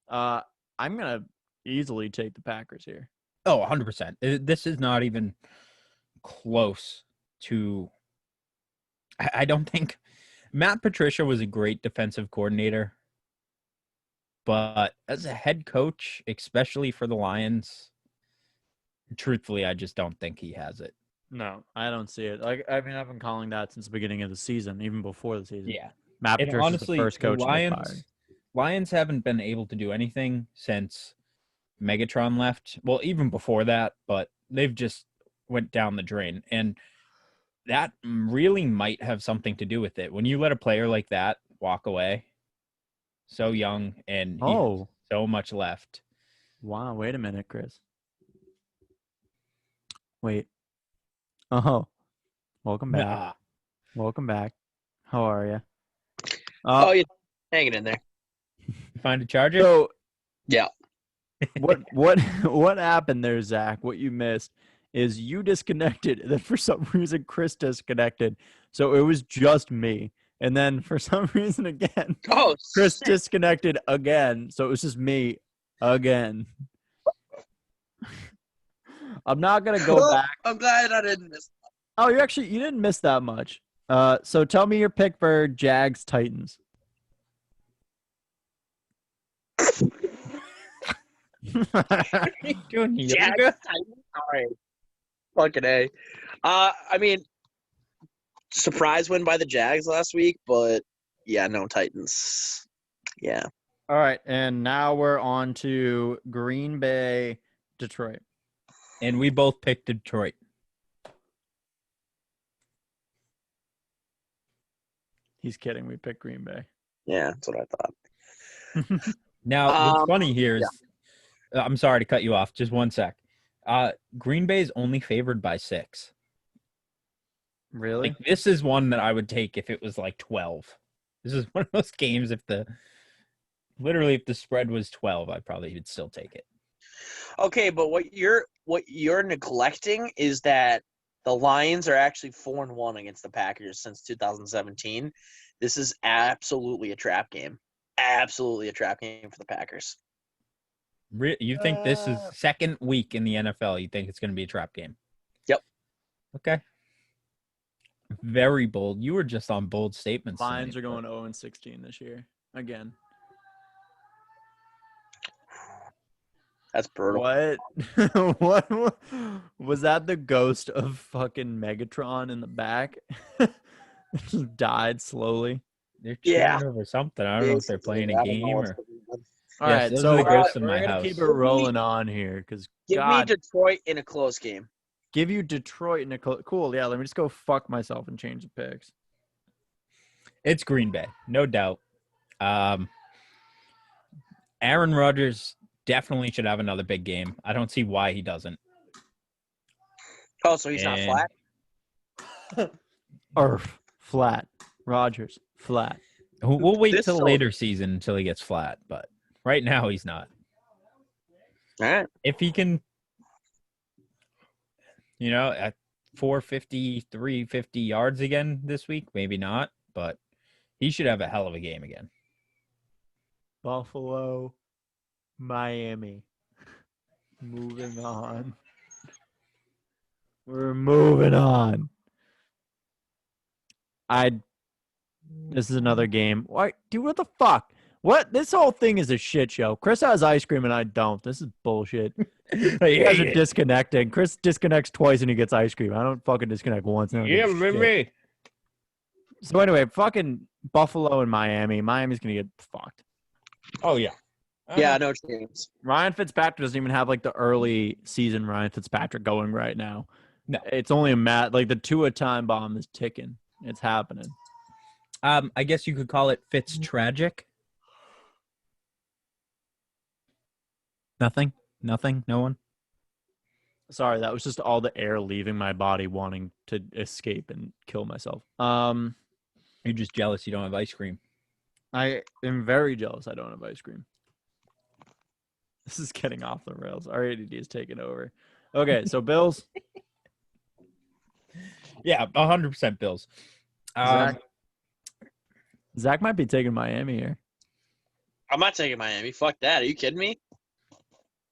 I'm going to easily take the Packers here. Oh, 100%. This is not even close to – I don't think – Matt Patricia was a great defensive coordinator, but as a head coach, especially for the Lions – truthfully, I just don't think he has it. No, I don't see it. Like, I mean, I've been calling that since the beginning of the season, even before the season. Yeah. Matt Patricia's the first coach Lions haven't been able to do anything since Megatron left. Well, even before that, but they've just went down the drain. And that really might have something to do with it. When you let a player like that walk away, so young, and he has Oh, so much left. wow. Wait a minute, Chris. Wait. Oh, welcome back. Nah. Welcome back. How are you? Oh, you're hanging in there. You find a charger? So Yeah. what happened there, Zach? What you missed is you disconnected, and then for some reason Chris disconnected. So it was just me. And then for some reason again, Oh, Chris shit. disconnected again. So it was just me again. I'm not gonna go Well, back. I'm glad I didn't miss. Oh, you didn't miss that much. So tell me your pick for Jags Titans. What are you doing, Jags. yoga? All right. Fucking A. I mean, surprise win by the Jags last week, but yeah, no Titans. Yeah. All right, and now we're on to Green Bay, Detroit. And we both picked Detroit. He's kidding. We picked Green Bay. Yeah, that's what I thought. Now, what's funny here yeah. is, I'm sorry to cut you off. Just one sec. Green Bay is only favored by 6. Really? Like, this is one that I would take if it was like 12. This is one of those games if the spread was 12, I probably would still take it. Okay, but what you're neglecting is that the Lions are actually 4-1 against the Packers since 2017. This is absolutely a trap game. Absolutely a trap game for the Packers. You think this is second week in the NFL? You think it's going to be a trap game? Yep. Okay. Very bold. You were just on bold statements. Lions tonight, are going 0-16 this year again. That's brutal. What? what was that? The ghost of fucking Megatron in the back? Just died slowly. They're cheering Yeah. over something. I don't know if they're playing a game or. All Yes, right, those so are the we're, ghosts in we're my gonna house. keep it rolling on here because Give me God, Detroit in a close game. give you Detroit and cool. Yeah, let me just go fuck myself and change the picks. It's Green Bay, no doubt. Aaron Rodgers definitely should have another big game. I don't see why he doesn't. Oh, so he's not And- flat? Earth flat, Rogers flat. We'll wait This till so- later season until he gets flat, but right now he's not. All right. If he can, at 450, 350 yards again this week, maybe not, but he should have a hell of a game again. Buffalo, Miami. Moving on. We're moving on. This is another game. What, dude? What the fuck? What? This whole thing is a shit show. Chris has ice cream and I don't. This is bullshit. You guys are disconnecting. Chris disconnects twice and he gets ice cream. I don't fucking disconnect once. Yeah, baby. So anyway, fucking Buffalo and Miami. Miami's gonna get fucked. Oh, yeah. Yeah, no chance. Ryan Fitzpatrick doesn't even have like the early season Ryan Fitzpatrick going right now. No. It's only a like the Tua time bomb is ticking. It's happening. I guess you could call it Fitz tragic. Nothing. No one. Sorry, that was just all the air leaving my body wanting to escape and kill myself. You're just jealous you don't have ice cream. I am very jealous I don't have ice cream. This is getting off the rails. Our ADD is taking over. Okay, so Bills. Yeah, 100% Bills. Zach might be taking Miami here. I'm not taking Miami. Fuck that. Are you kidding me?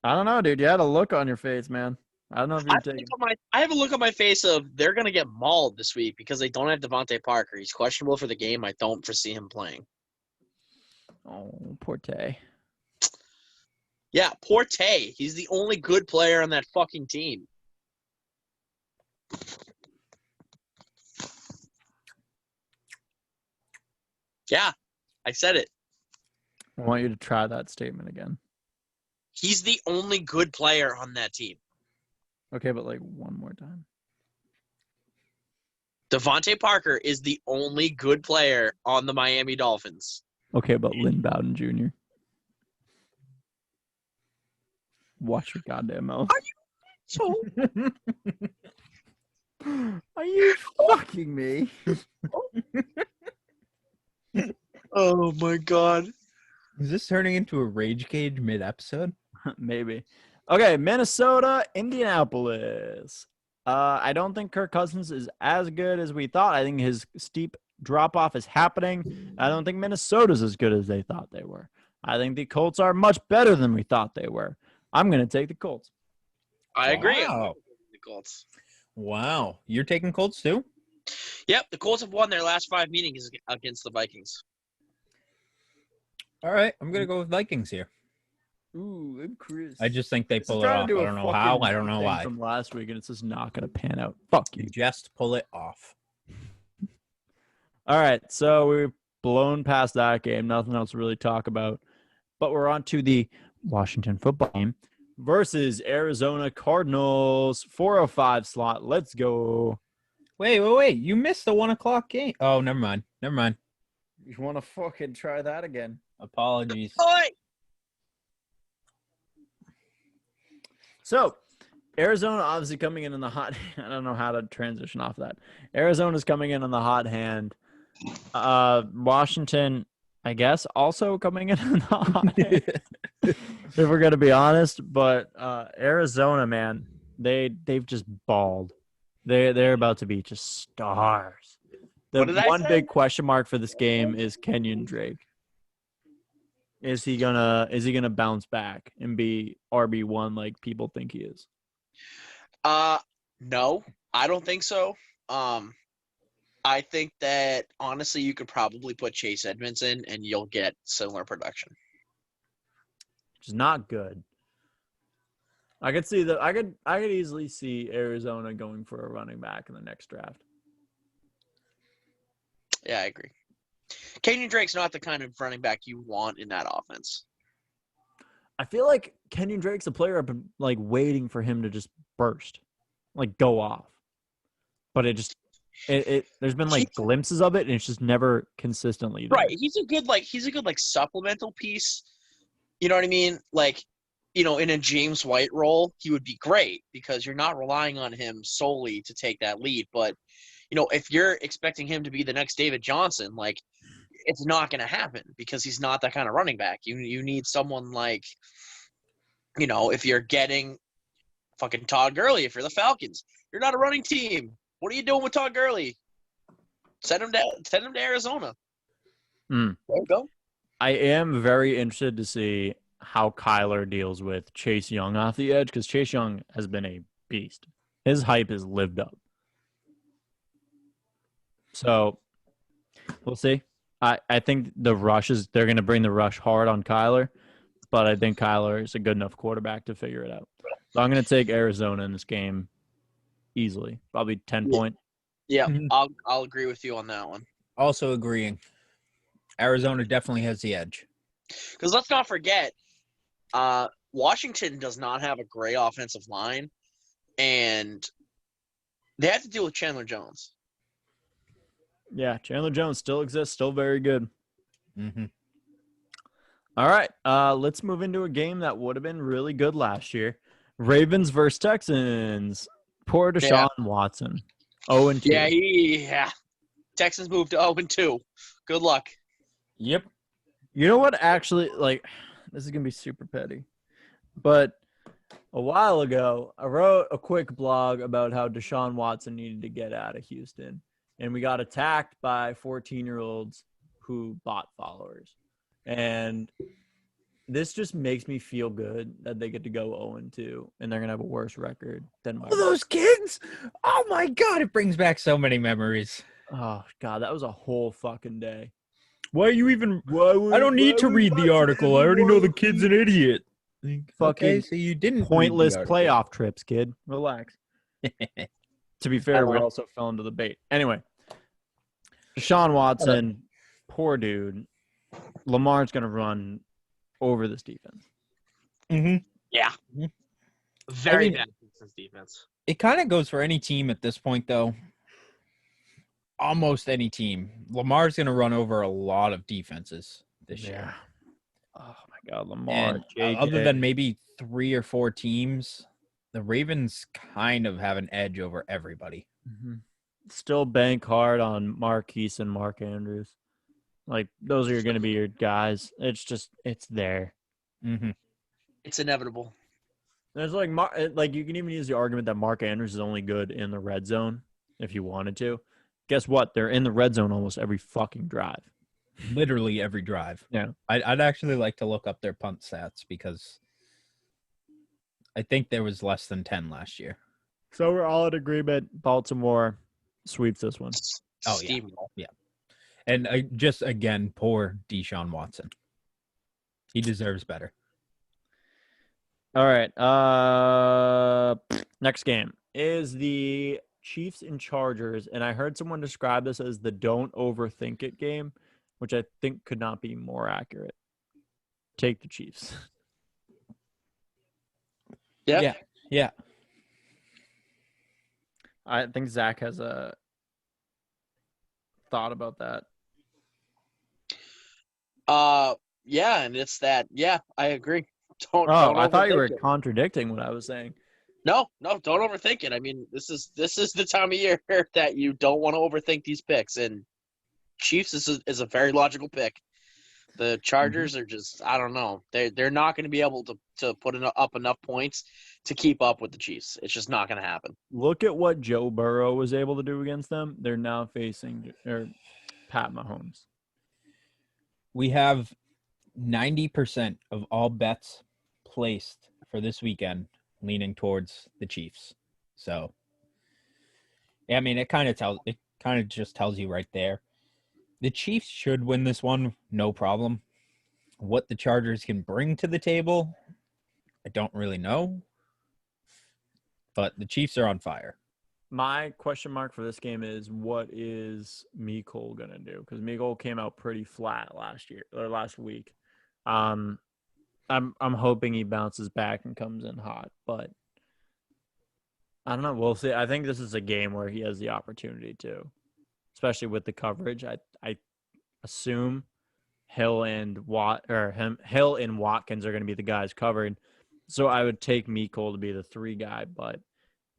I don't know, dude. You had a look on your face, man. I don't know if you're taking. I have a look on my face of they're going to get mauled this week because they don't have Devontae Parker. He's questionable for the game. I don't foresee him playing. Oh, poor Tay. Yeah, poor Tay. He's the only good player on that fucking team. Yeah, I said it. I want you to try that statement again. He's the only good player on that team. Okay, but like one more time. Devontae Parker is the only good player on the Miami Dolphins. Okay, but Lynn Bowden Jr. Watch your goddamn mouth. So Are you fucking me? oh my god. Is this turning into a rage cage mid-episode? Maybe. Okay, Minnesota, Indianapolis. I don't think Kirk Cousins is as good as we thought. I think his steep drop-off is happening. I don't think Minnesota's as good as they thought they were. I think the Colts are much better than we thought they were. I'm going to take the Colts. I agree. Wow. The Colts. Wow. You're taking Colts too? Yep, the Colts have won their last 5 meetings against the Vikings. All right. I'm going to go with Vikings here. Ooh, I'm Chris. I just think they This is pull it trying off. to do I a don't know how. fucking I don't know thing why. From last week, and it's just not going to pan out. Fuck you. You just pull it off. All right, so we've blown past that game. Nothing else to really talk about. But we're on to the Washington football game versus Arizona Cardinals. 4:05 slot. Let's go. Wait. You missed the 1 o'clock game. Oh, never mind. You want to fucking try that again? Apologies. Oi! So, Arizona obviously coming in the hot. I don't know how to transition off that. Arizona's coming in on the hot hand. Washington, I guess, also coming in on the hot hand. If we're gonna be honest, but Arizona, man, they've just balled. They're about to be just stars. The What did I one say? big question mark for this game is Kenyon Drake. Is he gonna bounce back and be RB1 like people think he is? No, I don't think so. I think that honestly, you could probably put Chase Edmonds in, and you'll get similar production. Which is not good. I could see that. I could easily see Arizona going for a running back in the next draft. Yeah, I agree. Kenyon Drake's not the kind of running back you want in that offense. I feel like Kenyon Drake's a player I've been like waiting for him to just burst, like go off. But it there's been like glimpses of it, and it's just never consistently there. Right. He's a good supplemental piece. You know what I mean? Like, in a James White role, he would be great because you're not relying on him solely to take that lead. But, if you're expecting him to be the next David Johnson, like, it's not going to happen because he's not that kind of running back. You need someone like, if you're getting fucking Todd Gurley, if you're the Falcons, you're not a running team. What are you doing with Todd Gurley? Send him to Arizona. Mm. There you go. I am very interested to see how Kyler deals with Chase Young off the edge because Chase Young has been a beast. His hype has lived up. So we'll see. I think they're going to bring the rush hard on Kyler, but I think Kyler is a good enough quarterback to figure it out. So I'm going to take Arizona in this game easily, probably 10 point. Yeah, Mhm. I'll agree with you on that one. Also agreeing. Arizona definitely has the edge. Because let's not forget, Washington does not have a great offensive line, and they have to deal with Chandler Jones. Yeah, Chandler Jones still exists, still very good. Mm-hmm. All right, let's move into a game that would have been really good last year. Ravens versus Texans. Poor Deshaun Watson. 0-2. Yeah. Texans moved to 0-2. Good luck. Yep. You know what? Actually, this is going to be super petty. But a while ago, I wrote a quick blog about how Deshaun Watson needed to get out of Houston. And we got attacked by 14-year-olds who bought followers. And this just makes me feel good that they get to go 0-2, and they're going to have a worse record than my Those kids. Oh, my God. It brings back so many memories. Oh, God, that was a whole fucking day. Why are you even – I don't need to read the article. I already know the kid's an idiot. Okay, so you didn't Pointless read the article. playoff trips, kid. Relax. To be fair, we also fell into the bait. Anyway, Deshaun Watson, poor dude. Lamar's going to run over this defense. Mm-hmm. Yeah. Mhm. Very I mean, bad Texans defense. It kind of goes for any team at this point, though. almost any team. Lamar's going to run over a lot of defenses this year. Oh my God, Lamar, And other than maybe 3 or 4 teams, the Ravens kind of have an edge over everybody. Still bank hard on Marquise and Mark Andrews. Like, those are going to be your guys. It's there. Mm-hmm. It's inevitable. There's like you can even use the argument that Mark Andrews is only good in the red zone if you wanted to. Guess what? They're in the red zone almost every fucking drive. Literally every drive. Yeah. I'd actually like to look up their punt stats because I think there was less than 10 last year. So we're all in agreement. Baltimore sweeps this one. Oh, yeah. Steamroll. Yeah. And just, again, poor Deshaun Watson. He deserves better. All right. Next game is the Chiefs and Chargers. And I heard someone describe this as the don't overthink it game, which I think could not be more accurate. Take the Chiefs. Yep. Yeah. I think Zach has a thought about that. Yeah, and it's that. Yeah, I agree. Don't I thought you overthink were it. contradicting what I was saying. No, don't overthink it. I mean, this is the time of year that you don't want to overthink these picks, and Chiefs is a very logical pick. The Chargers are just, I don't know. They're not going to be able to put up enough points to keep up with the Chiefs. It's just not going to happen. Look at what Joe Burrow was able to do against them. They're now facing Pat Mahomes. We have 90% of all bets placed for this weekend leaning towards the Chiefs. So, I mean, it kind of just tells you right there. The Chiefs should win this one, no problem. What the Chargers can bring to the table, I don't really know. But the Chiefs are on fire. My question mark for this game is, what is Mecole gonna do? Because Mecole came out pretty flat last week. I'm hoping he bounces back and comes in hot, but I don't know. We'll see. I think this is a game where he has the opportunity to, especially with the coverage. I assume Hill and Watkins are going to be the guys covered. So I would take Mecole to be the 3 guy, but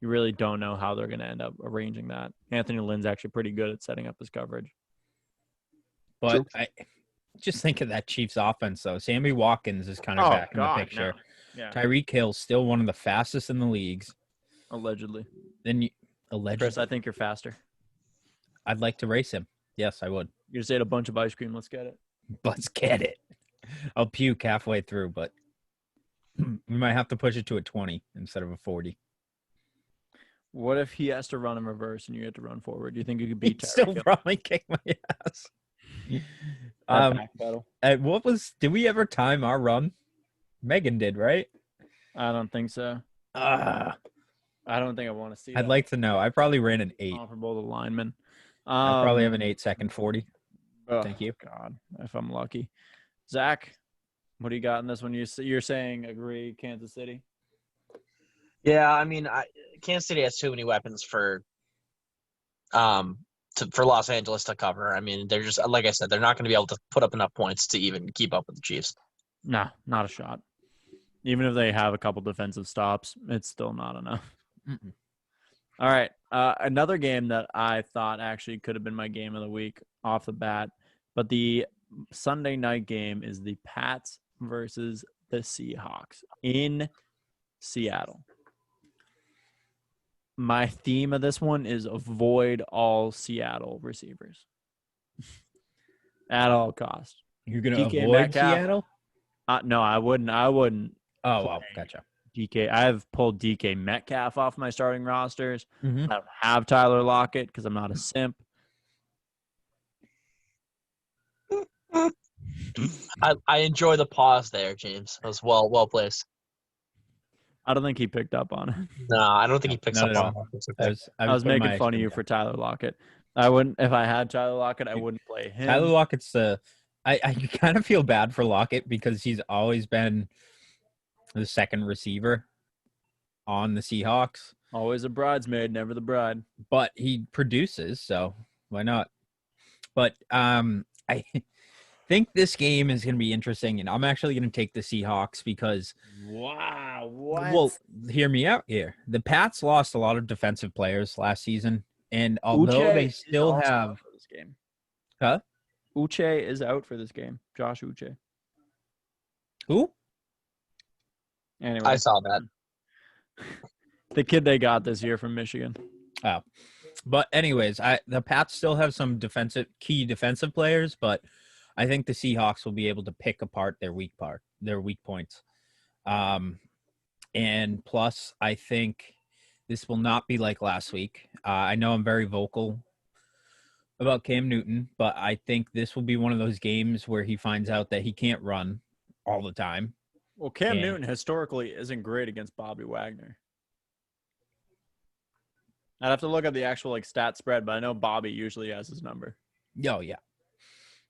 you really don't know how they're going to end up arranging that. Anthony Lynn's actually pretty good at setting up his coverage. But True. I just think of that Chiefs offense, though. Sammy Watkins is kind of back in the picture. No. Yeah. Tyreek Hill's still one of the fastest in the leagues. Allegedly. Allegedly. Chris, I think you're faster. I'd like to race him. Yes, I would. You just ate a bunch of ice cream. Let's get it. Let's get it. I'll puke halfway through, but we might have to push it to a 20 instead of a 40. What if he has to run in reverse and you have to run forward? Do you think you could beat He'd still Tyreek Hill? probably kick my ass. That back pedal? Did we ever time our run? Megan did, right? I don't think so. I I don't think I want to see I'd that. like to know. I probably ran an 8. Comparable to linemen. I probably have an 8-second 40. Oh, Thank you. God, if I'm lucky. Zach, what do you got in this one? You're saying agree, Kansas City? Yeah, I mean, Kansas City has too many weapons for Los Angeles to cover. I mean, they're just, like I said, they're not going to be able to put up enough points to even keep up with the Chiefs. No, not a shot. Even if they have a couple defensive stops, it's still not enough. Mm-mm. All right. Another game that I thought actually could have been my game of the week off the bat, but the Sunday night game is the Pats versus the Seahawks in Seattle. My theme of this one is avoid all Seattle receivers at all costs. You're going to DK avoid Metcalf. Seattle? No, I wouldn't. Oh, well, gotcha. DK. I have pulled DK Metcalf off my starting rosters. Mm-hmm. I don't have Tyler Lockett because I'm not a simp. I enjoy the pause there, James. That was well placed. I don't think he picked up on it. No, I don't think he picks Not up at on all. it. I was putting making my fun of extra you down. for Tyler Lockett. I wouldn't if I had Tyler Lockett. I wouldn't play him. Tyler Lockett's I kind of feel bad for Lockett because he's always been the second receiver on the Seahawks, Always a bridesmaid, never the bride. but he produces, so Why not? But I think this game is going to be interesting, and I'm actually going to take the Seahawks because, Wow, what? well, hear me out here. The Pats lost a lot of defensive players last season, and although Uche they is still also have, out for this game. huh? Uche is out for this game. Josh Uche. Who? Anyway, I saw that. the kid they got this year from Michigan. Oh, but anyways, the Pats still have some key defensive players, but I think the Seahawks will be able to pick apart their weak points. And plus, I think this will not be like last week. I know I'm very vocal about Cam Newton, but I think this will be one of those games where he finds out that he can't run all the time. Well, Cam And- Newton historically isn't great against Bobby Wagner. I'd have to look at the actual stat spread, but I know Bobby usually has his number. Oh, yeah.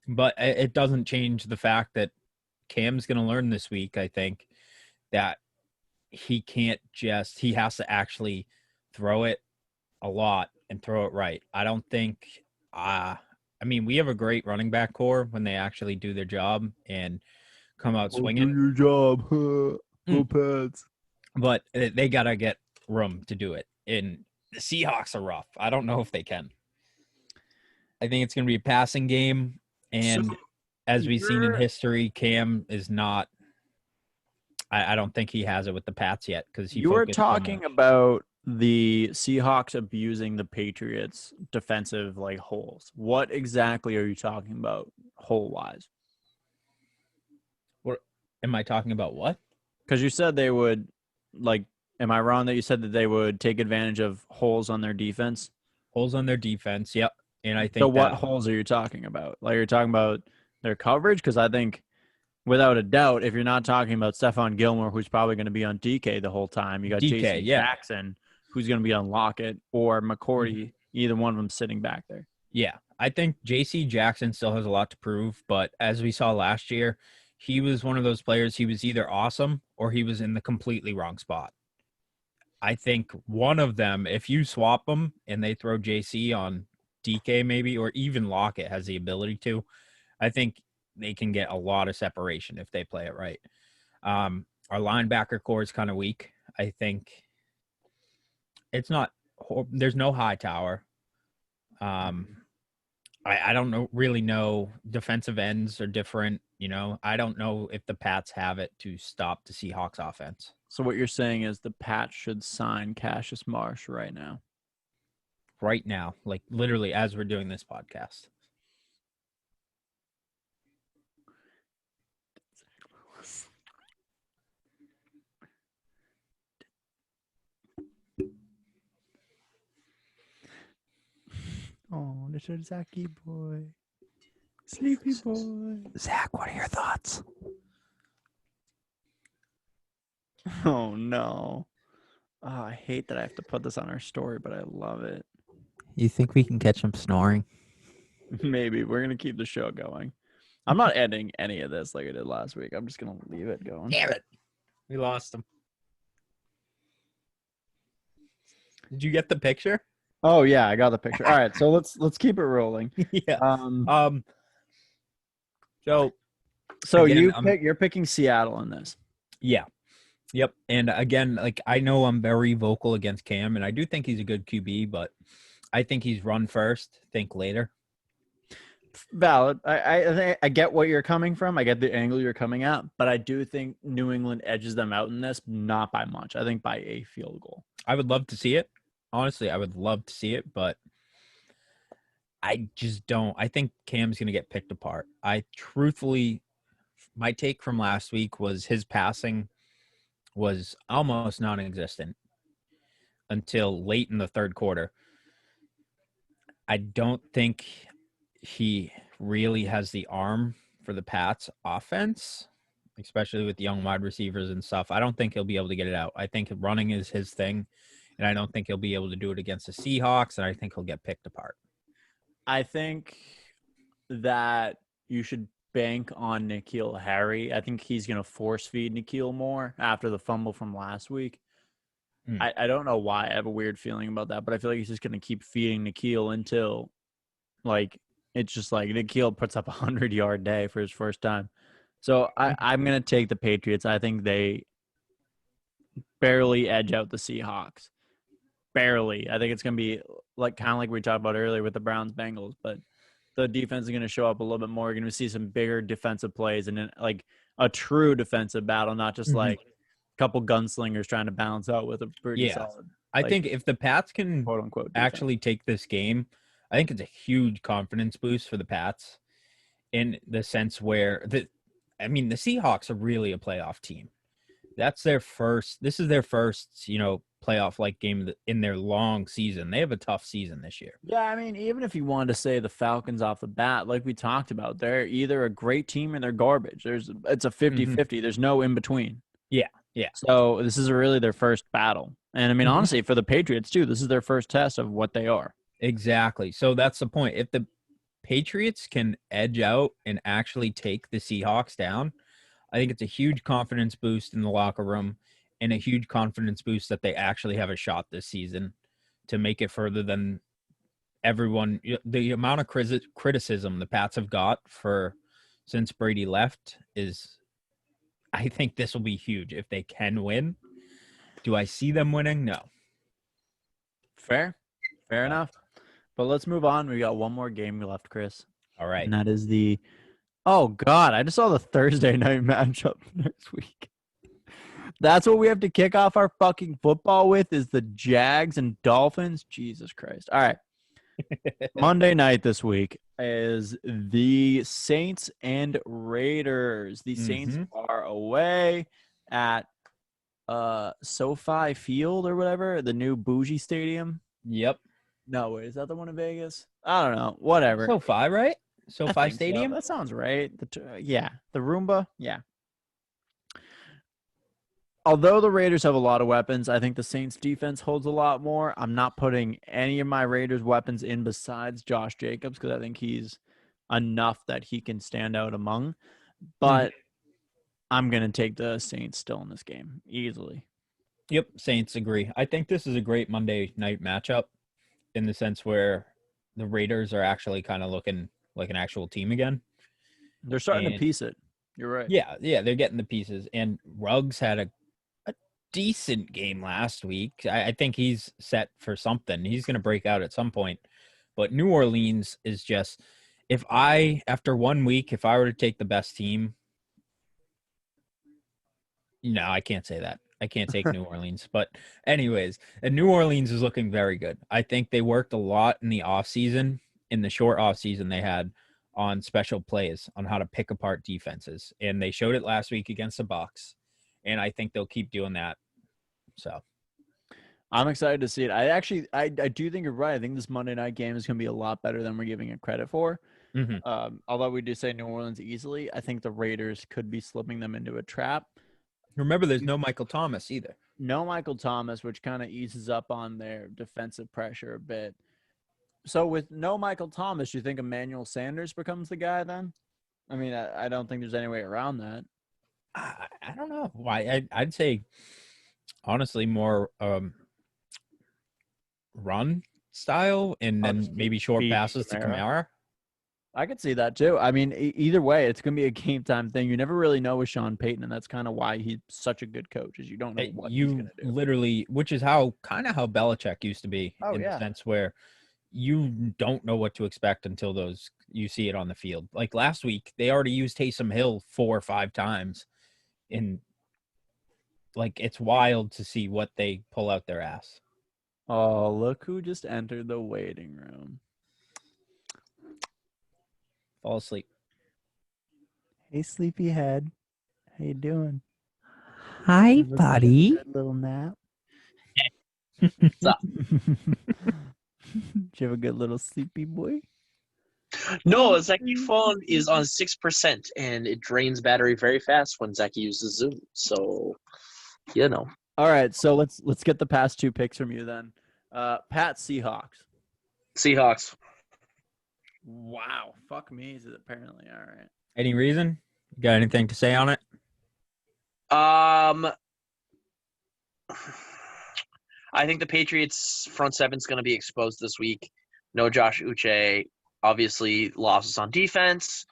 But it doesn't change the fact that Cam's going to learn this week, I think, that he has to actually throw it a lot and throw it right. I don't think, we have a great running back core when they actually do their job and come out swinging. Do your job. Go Pats. But they got to get room to do it. And the Seahawks are rough. I don't know if they can. I think it's going to be a passing game. And So as we've seen in history, Cam is not – I don't think he has it with the Pats yet because he you were focused so talking much. about the Seahawks abusing the Patriots' defensive holes. What exactly are you talking about hole-wise? Am I talking about what? Because you said they would am I wrong that you said that they would take advantage of holes on their defense? Holes on their defense, yep. And I think So what holes are you talking about? You're talking about their coverage? Because I think, without a doubt, if you're not talking about Stephon Gilmore, who's probably going to be on DK the whole time, you got DK, J.C. yeah. Jackson, who's going to be on Lockett, or McCourty, either one of them sitting back there. Yeah, I think J.C. Jackson still has a lot to prove, but as we saw last year, he was one of those players, he was either awesome or he was in the completely wrong spot. I think one of them, if you swap them and they throw J.C. on DK maybe, or even Lockett has the ability to, I think they can get a lot of separation if they play it right. Our linebacker core is kind of weak. I think it's not – there's no high tower. I don't really know. Defensive ends are different. I don't know if the Pats have it to stop the Seahawks offense. So what you're saying is the Pats should sign Cassius Marsh right now. Right now, literally as we're doing this podcast. Oh, little Zachy boy. Sleepy boy. Zach, what are your thoughts? Oh, no. Oh, I hate that I have to put this on our story, but I love it. You think we can catch him snoring? Maybe. We're going to keep the show going. I'm not editing any of this like I did last week. I'm just going to leave it going. Damn it. We lost him. Did you get the picture? Oh, yeah, I got the picture. All right, so let's keep it rolling. Yeah. So again, you're picking Seattle in this. Yeah. Yep. And again, I know I'm very vocal against Cam, and I do think he's a good QB, but I think he's run first, think later. Valid. I get what you're coming from. I get the angle you're coming at, but I do think New England edges them out in this, not by much. I think by a field goal. I would love to see it. Honestly, I would love to see it, but I just don't. I think Cam's going to get picked apart. My take from last week was his passing was almost non-existent until late in the third quarter. I don't think he really has the arm for the Pats offense, especially with young wide receivers and stuff. I don't think he'll be able to get it out. I think running is his thing, and I don't think he'll be able to do it against the Seahawks, and I think he'll get picked apart. I think that you should bank on N'Keal Harry. I think he's going to force feed N'Keal more after the fumble from last week. I don't know why. I have a weird feeling about that, but I feel like he's just going to keep feeding N'Keal until Like it's just like Nikhil puts up 100-yard day for his first time. So I'm gonna take the Patriots. I think they barely edge out the Seahawks. Barely. I think it's gonna be like kind of like we talked about earlier with the Browns Bengals, but the defense is gonna show up a little bit more. You're gonna see some bigger defensive plays and then like a true defensive battle, not just like a couple gunslingers trying to balance out with a pretty solid. I like, think if the Pats can quote unquote defense. actually take this game, I think it's a huge confidence boost for the Pats in the sense where the Seahawks are really a playoff team. This is their first, playoff like game in their long season. They have a tough season this year. Yeah, I mean, even if you wanted to say the Falcons off the bat, like we talked about, they're either a great team or they're garbage. It's a 50-50. There's no in between. Yeah. So this is really their first battle. And I mean, honestly, for the Patriots too, this is their first test of what they are. Exactly. So that's the point. If the Patriots can edge out and actually take the Seahawks down, I think it's a huge confidence boost in the locker room and a huge confidence boost that they actually have a shot this season to make it further than everyone. The amount of criticism the Pats have got since Brady left is, I think this will be huge if they can win. Do I see them winning? No. Fair enough. But let's move on. We got one more game left, Chris. All right. And that is oh, God, I just saw the Thursday night matchup next week. That's what we have to kick off our fucking football with is the Jags and Dolphins. Jesus Christ. All right. Monday night this week is the Saints and Raiders. The Saints are away at SoFi Field or whatever, the new bougie stadium. Yep. No, wait, is that the one in Vegas? I don't know. Whatever. SoFi, right? SoFi Stadium? So. That sounds right. The Roomba. Yeah. Although the Raiders have a lot of weapons, I think the Saints defense holds a lot more. I'm not putting any of my Raiders weapons in besides Josh Jacobs because I think he's enough that he can stand out among. But I'm going to take the Saints still in this game easily. Yep, Saints agree. I think this is a great Monday night matchup in the sense where the Raiders are actually kind of looking like an actual team again. They're starting to piece it. You're right. Yeah, they're getting the pieces. And Ruggs had a decent game last week. I think he's set for something. He's going to break out at some point. But New Orleans is just, after 1 week, if I were to take the best team, no, I can't say that. I can't take New Orleans. But anyways, and New Orleans is looking very good. I think they worked a lot in the offseason, in the short offseason they had on special plays, on how to pick apart defenses. And they showed it last week against the Bucs. And I think they'll keep doing that. So I'm excited to see it. I do think you're right. I think this Monday night game is going to be a lot better than we're giving it credit for. Although we do say New Orleans easily, I think the Raiders could be slipping them into a trap. Remember, there's no Michael Thomas either. No Michael Thomas, which kind of eases up on their defensive pressure a bit. So with no Michael Thomas, you think Emmanuel Sanders becomes the guy then? I mean, I don't think there's any way around that. I don't know why. I'd say, honestly, more run style and then maybe short passes to Kamara. I could see that too. I mean, either way, it's going to be a game time thing. You never really know with Sean Payton, and that's kind of why he's such a good coach, is you don't know what he's going to do. Literally, which is how Belichick used to be the sense where you don't know what to expect until you see it on the field. Like last week, they already used Taysom Hill 4 or 5 times. And like, it's wild to see what they pull out their ass. Oh, look who just entered the waiting room. Fall asleep. Hey, sleepyhead. How you doing? Hi, buddy. Good little nap. What's up? Did you have a good little sleepy boy? No, Zeki phone is on 6%, and it drains battery very fast when Zeki uses Zoom. So, All right, so let's get the past 2 picks from you then. Pat, Seahawks. Seahawks. Wow, fuck me, is it apparently? All right. Any reason? You got anything to say on it? I think the Patriots front seven's going to be exposed this week. No Josh Uche. obviously losses on defense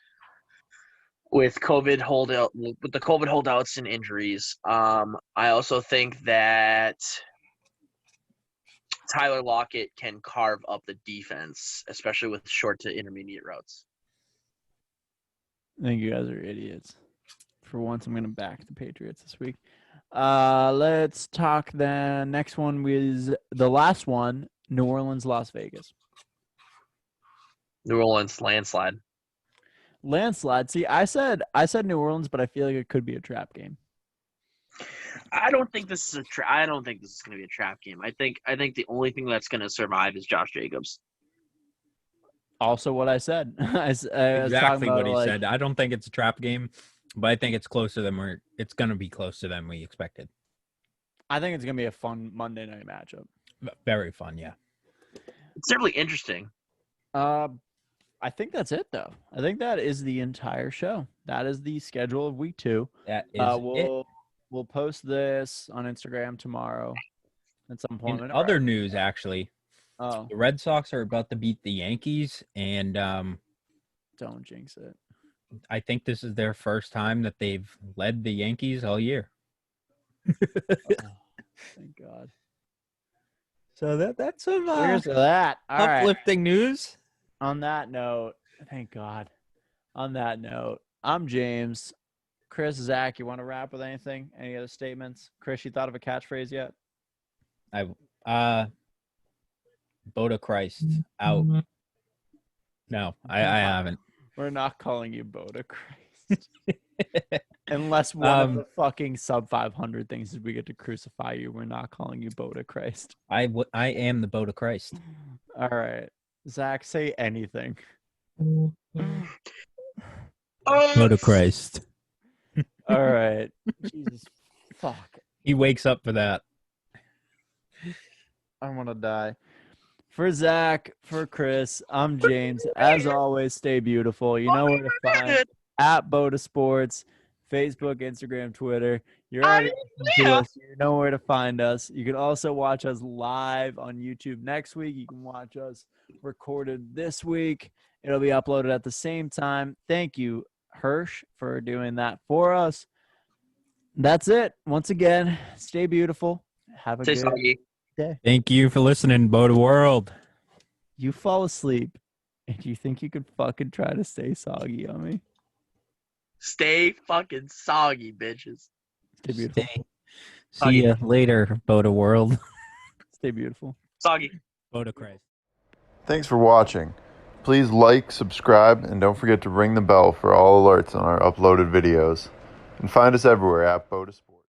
with the COVID holdouts and injuries. I also think that Tyler Lockett can carve up the defense, especially with short to intermediate routes. I think you guys are idiots. For once, I'm going to back the Patriots this week. Let's talk then. Next one was the last one, New Orleans, Las Vegas. New Orleans landslide. Landslide. See, I said New Orleans, but I feel like it could be a trap game. I don't think this is I don't think this is going to be a trap game. I think the only thing that's going to survive is Josh Jacobs. Also, what I said. I was Exactly talking what about, he said. I don't think it's a trap game, but I think it's closer than it's going to be closer than we expected. I think it's going to be a fun Monday night matchup. Very fun, yeah. It's certainly interesting. I think that's it, though. I think that is the entire show. That is the schedule of week 2. That is it. We'll post this on Instagram tomorrow at some point. In other news, actually, the Red Sox are about to beat the Yankees, and don't jinx it. I think this is their first time that they've led the Yankees all year. Thank God. So that's some Here's that. All right. uplifting news. On that note, thank God. On that note, I'm James. Chris, Zach, you want to wrap with anything? Any other statements? Chris, you thought of a catchphrase yet? BOTA Christ out. No, I haven't. We're not calling you BOTA Christ. Unless one of the fucking sub 500 things is we get to crucify you. We're not calling you BOTA Christ. I am the BOTA Christ. All right. Zach, say anything. BOTA Christ. All right. Jesus. Fuck. He wakes up for that. I want to die. For Zach, for Chris, I'm James. As always, stay beautiful. You know where to find at BOTA Sports, Facebook, Instagram, Twitter. You're already listening to us. You know where to find us. You can also watch us live on YouTube next week. You can watch us recorded this week. It'll be uploaded at the same time. Thank you, Hirsch, for doing that for us. That's it. Once again, stay beautiful. Have a good day. Thank you for listening, BOTA World. You fall asleep and you think you could fucking try to stay soggy on me. Stay fucking soggy, bitches. Stay beautiful. See you later, BOTA World. Stay beautiful. Soggy. BOTA Christ. Thanks for watching. Please like, subscribe, and don't forget to ring the bell for all alerts on our uploaded videos. And find us everywhere at BOTA Sports.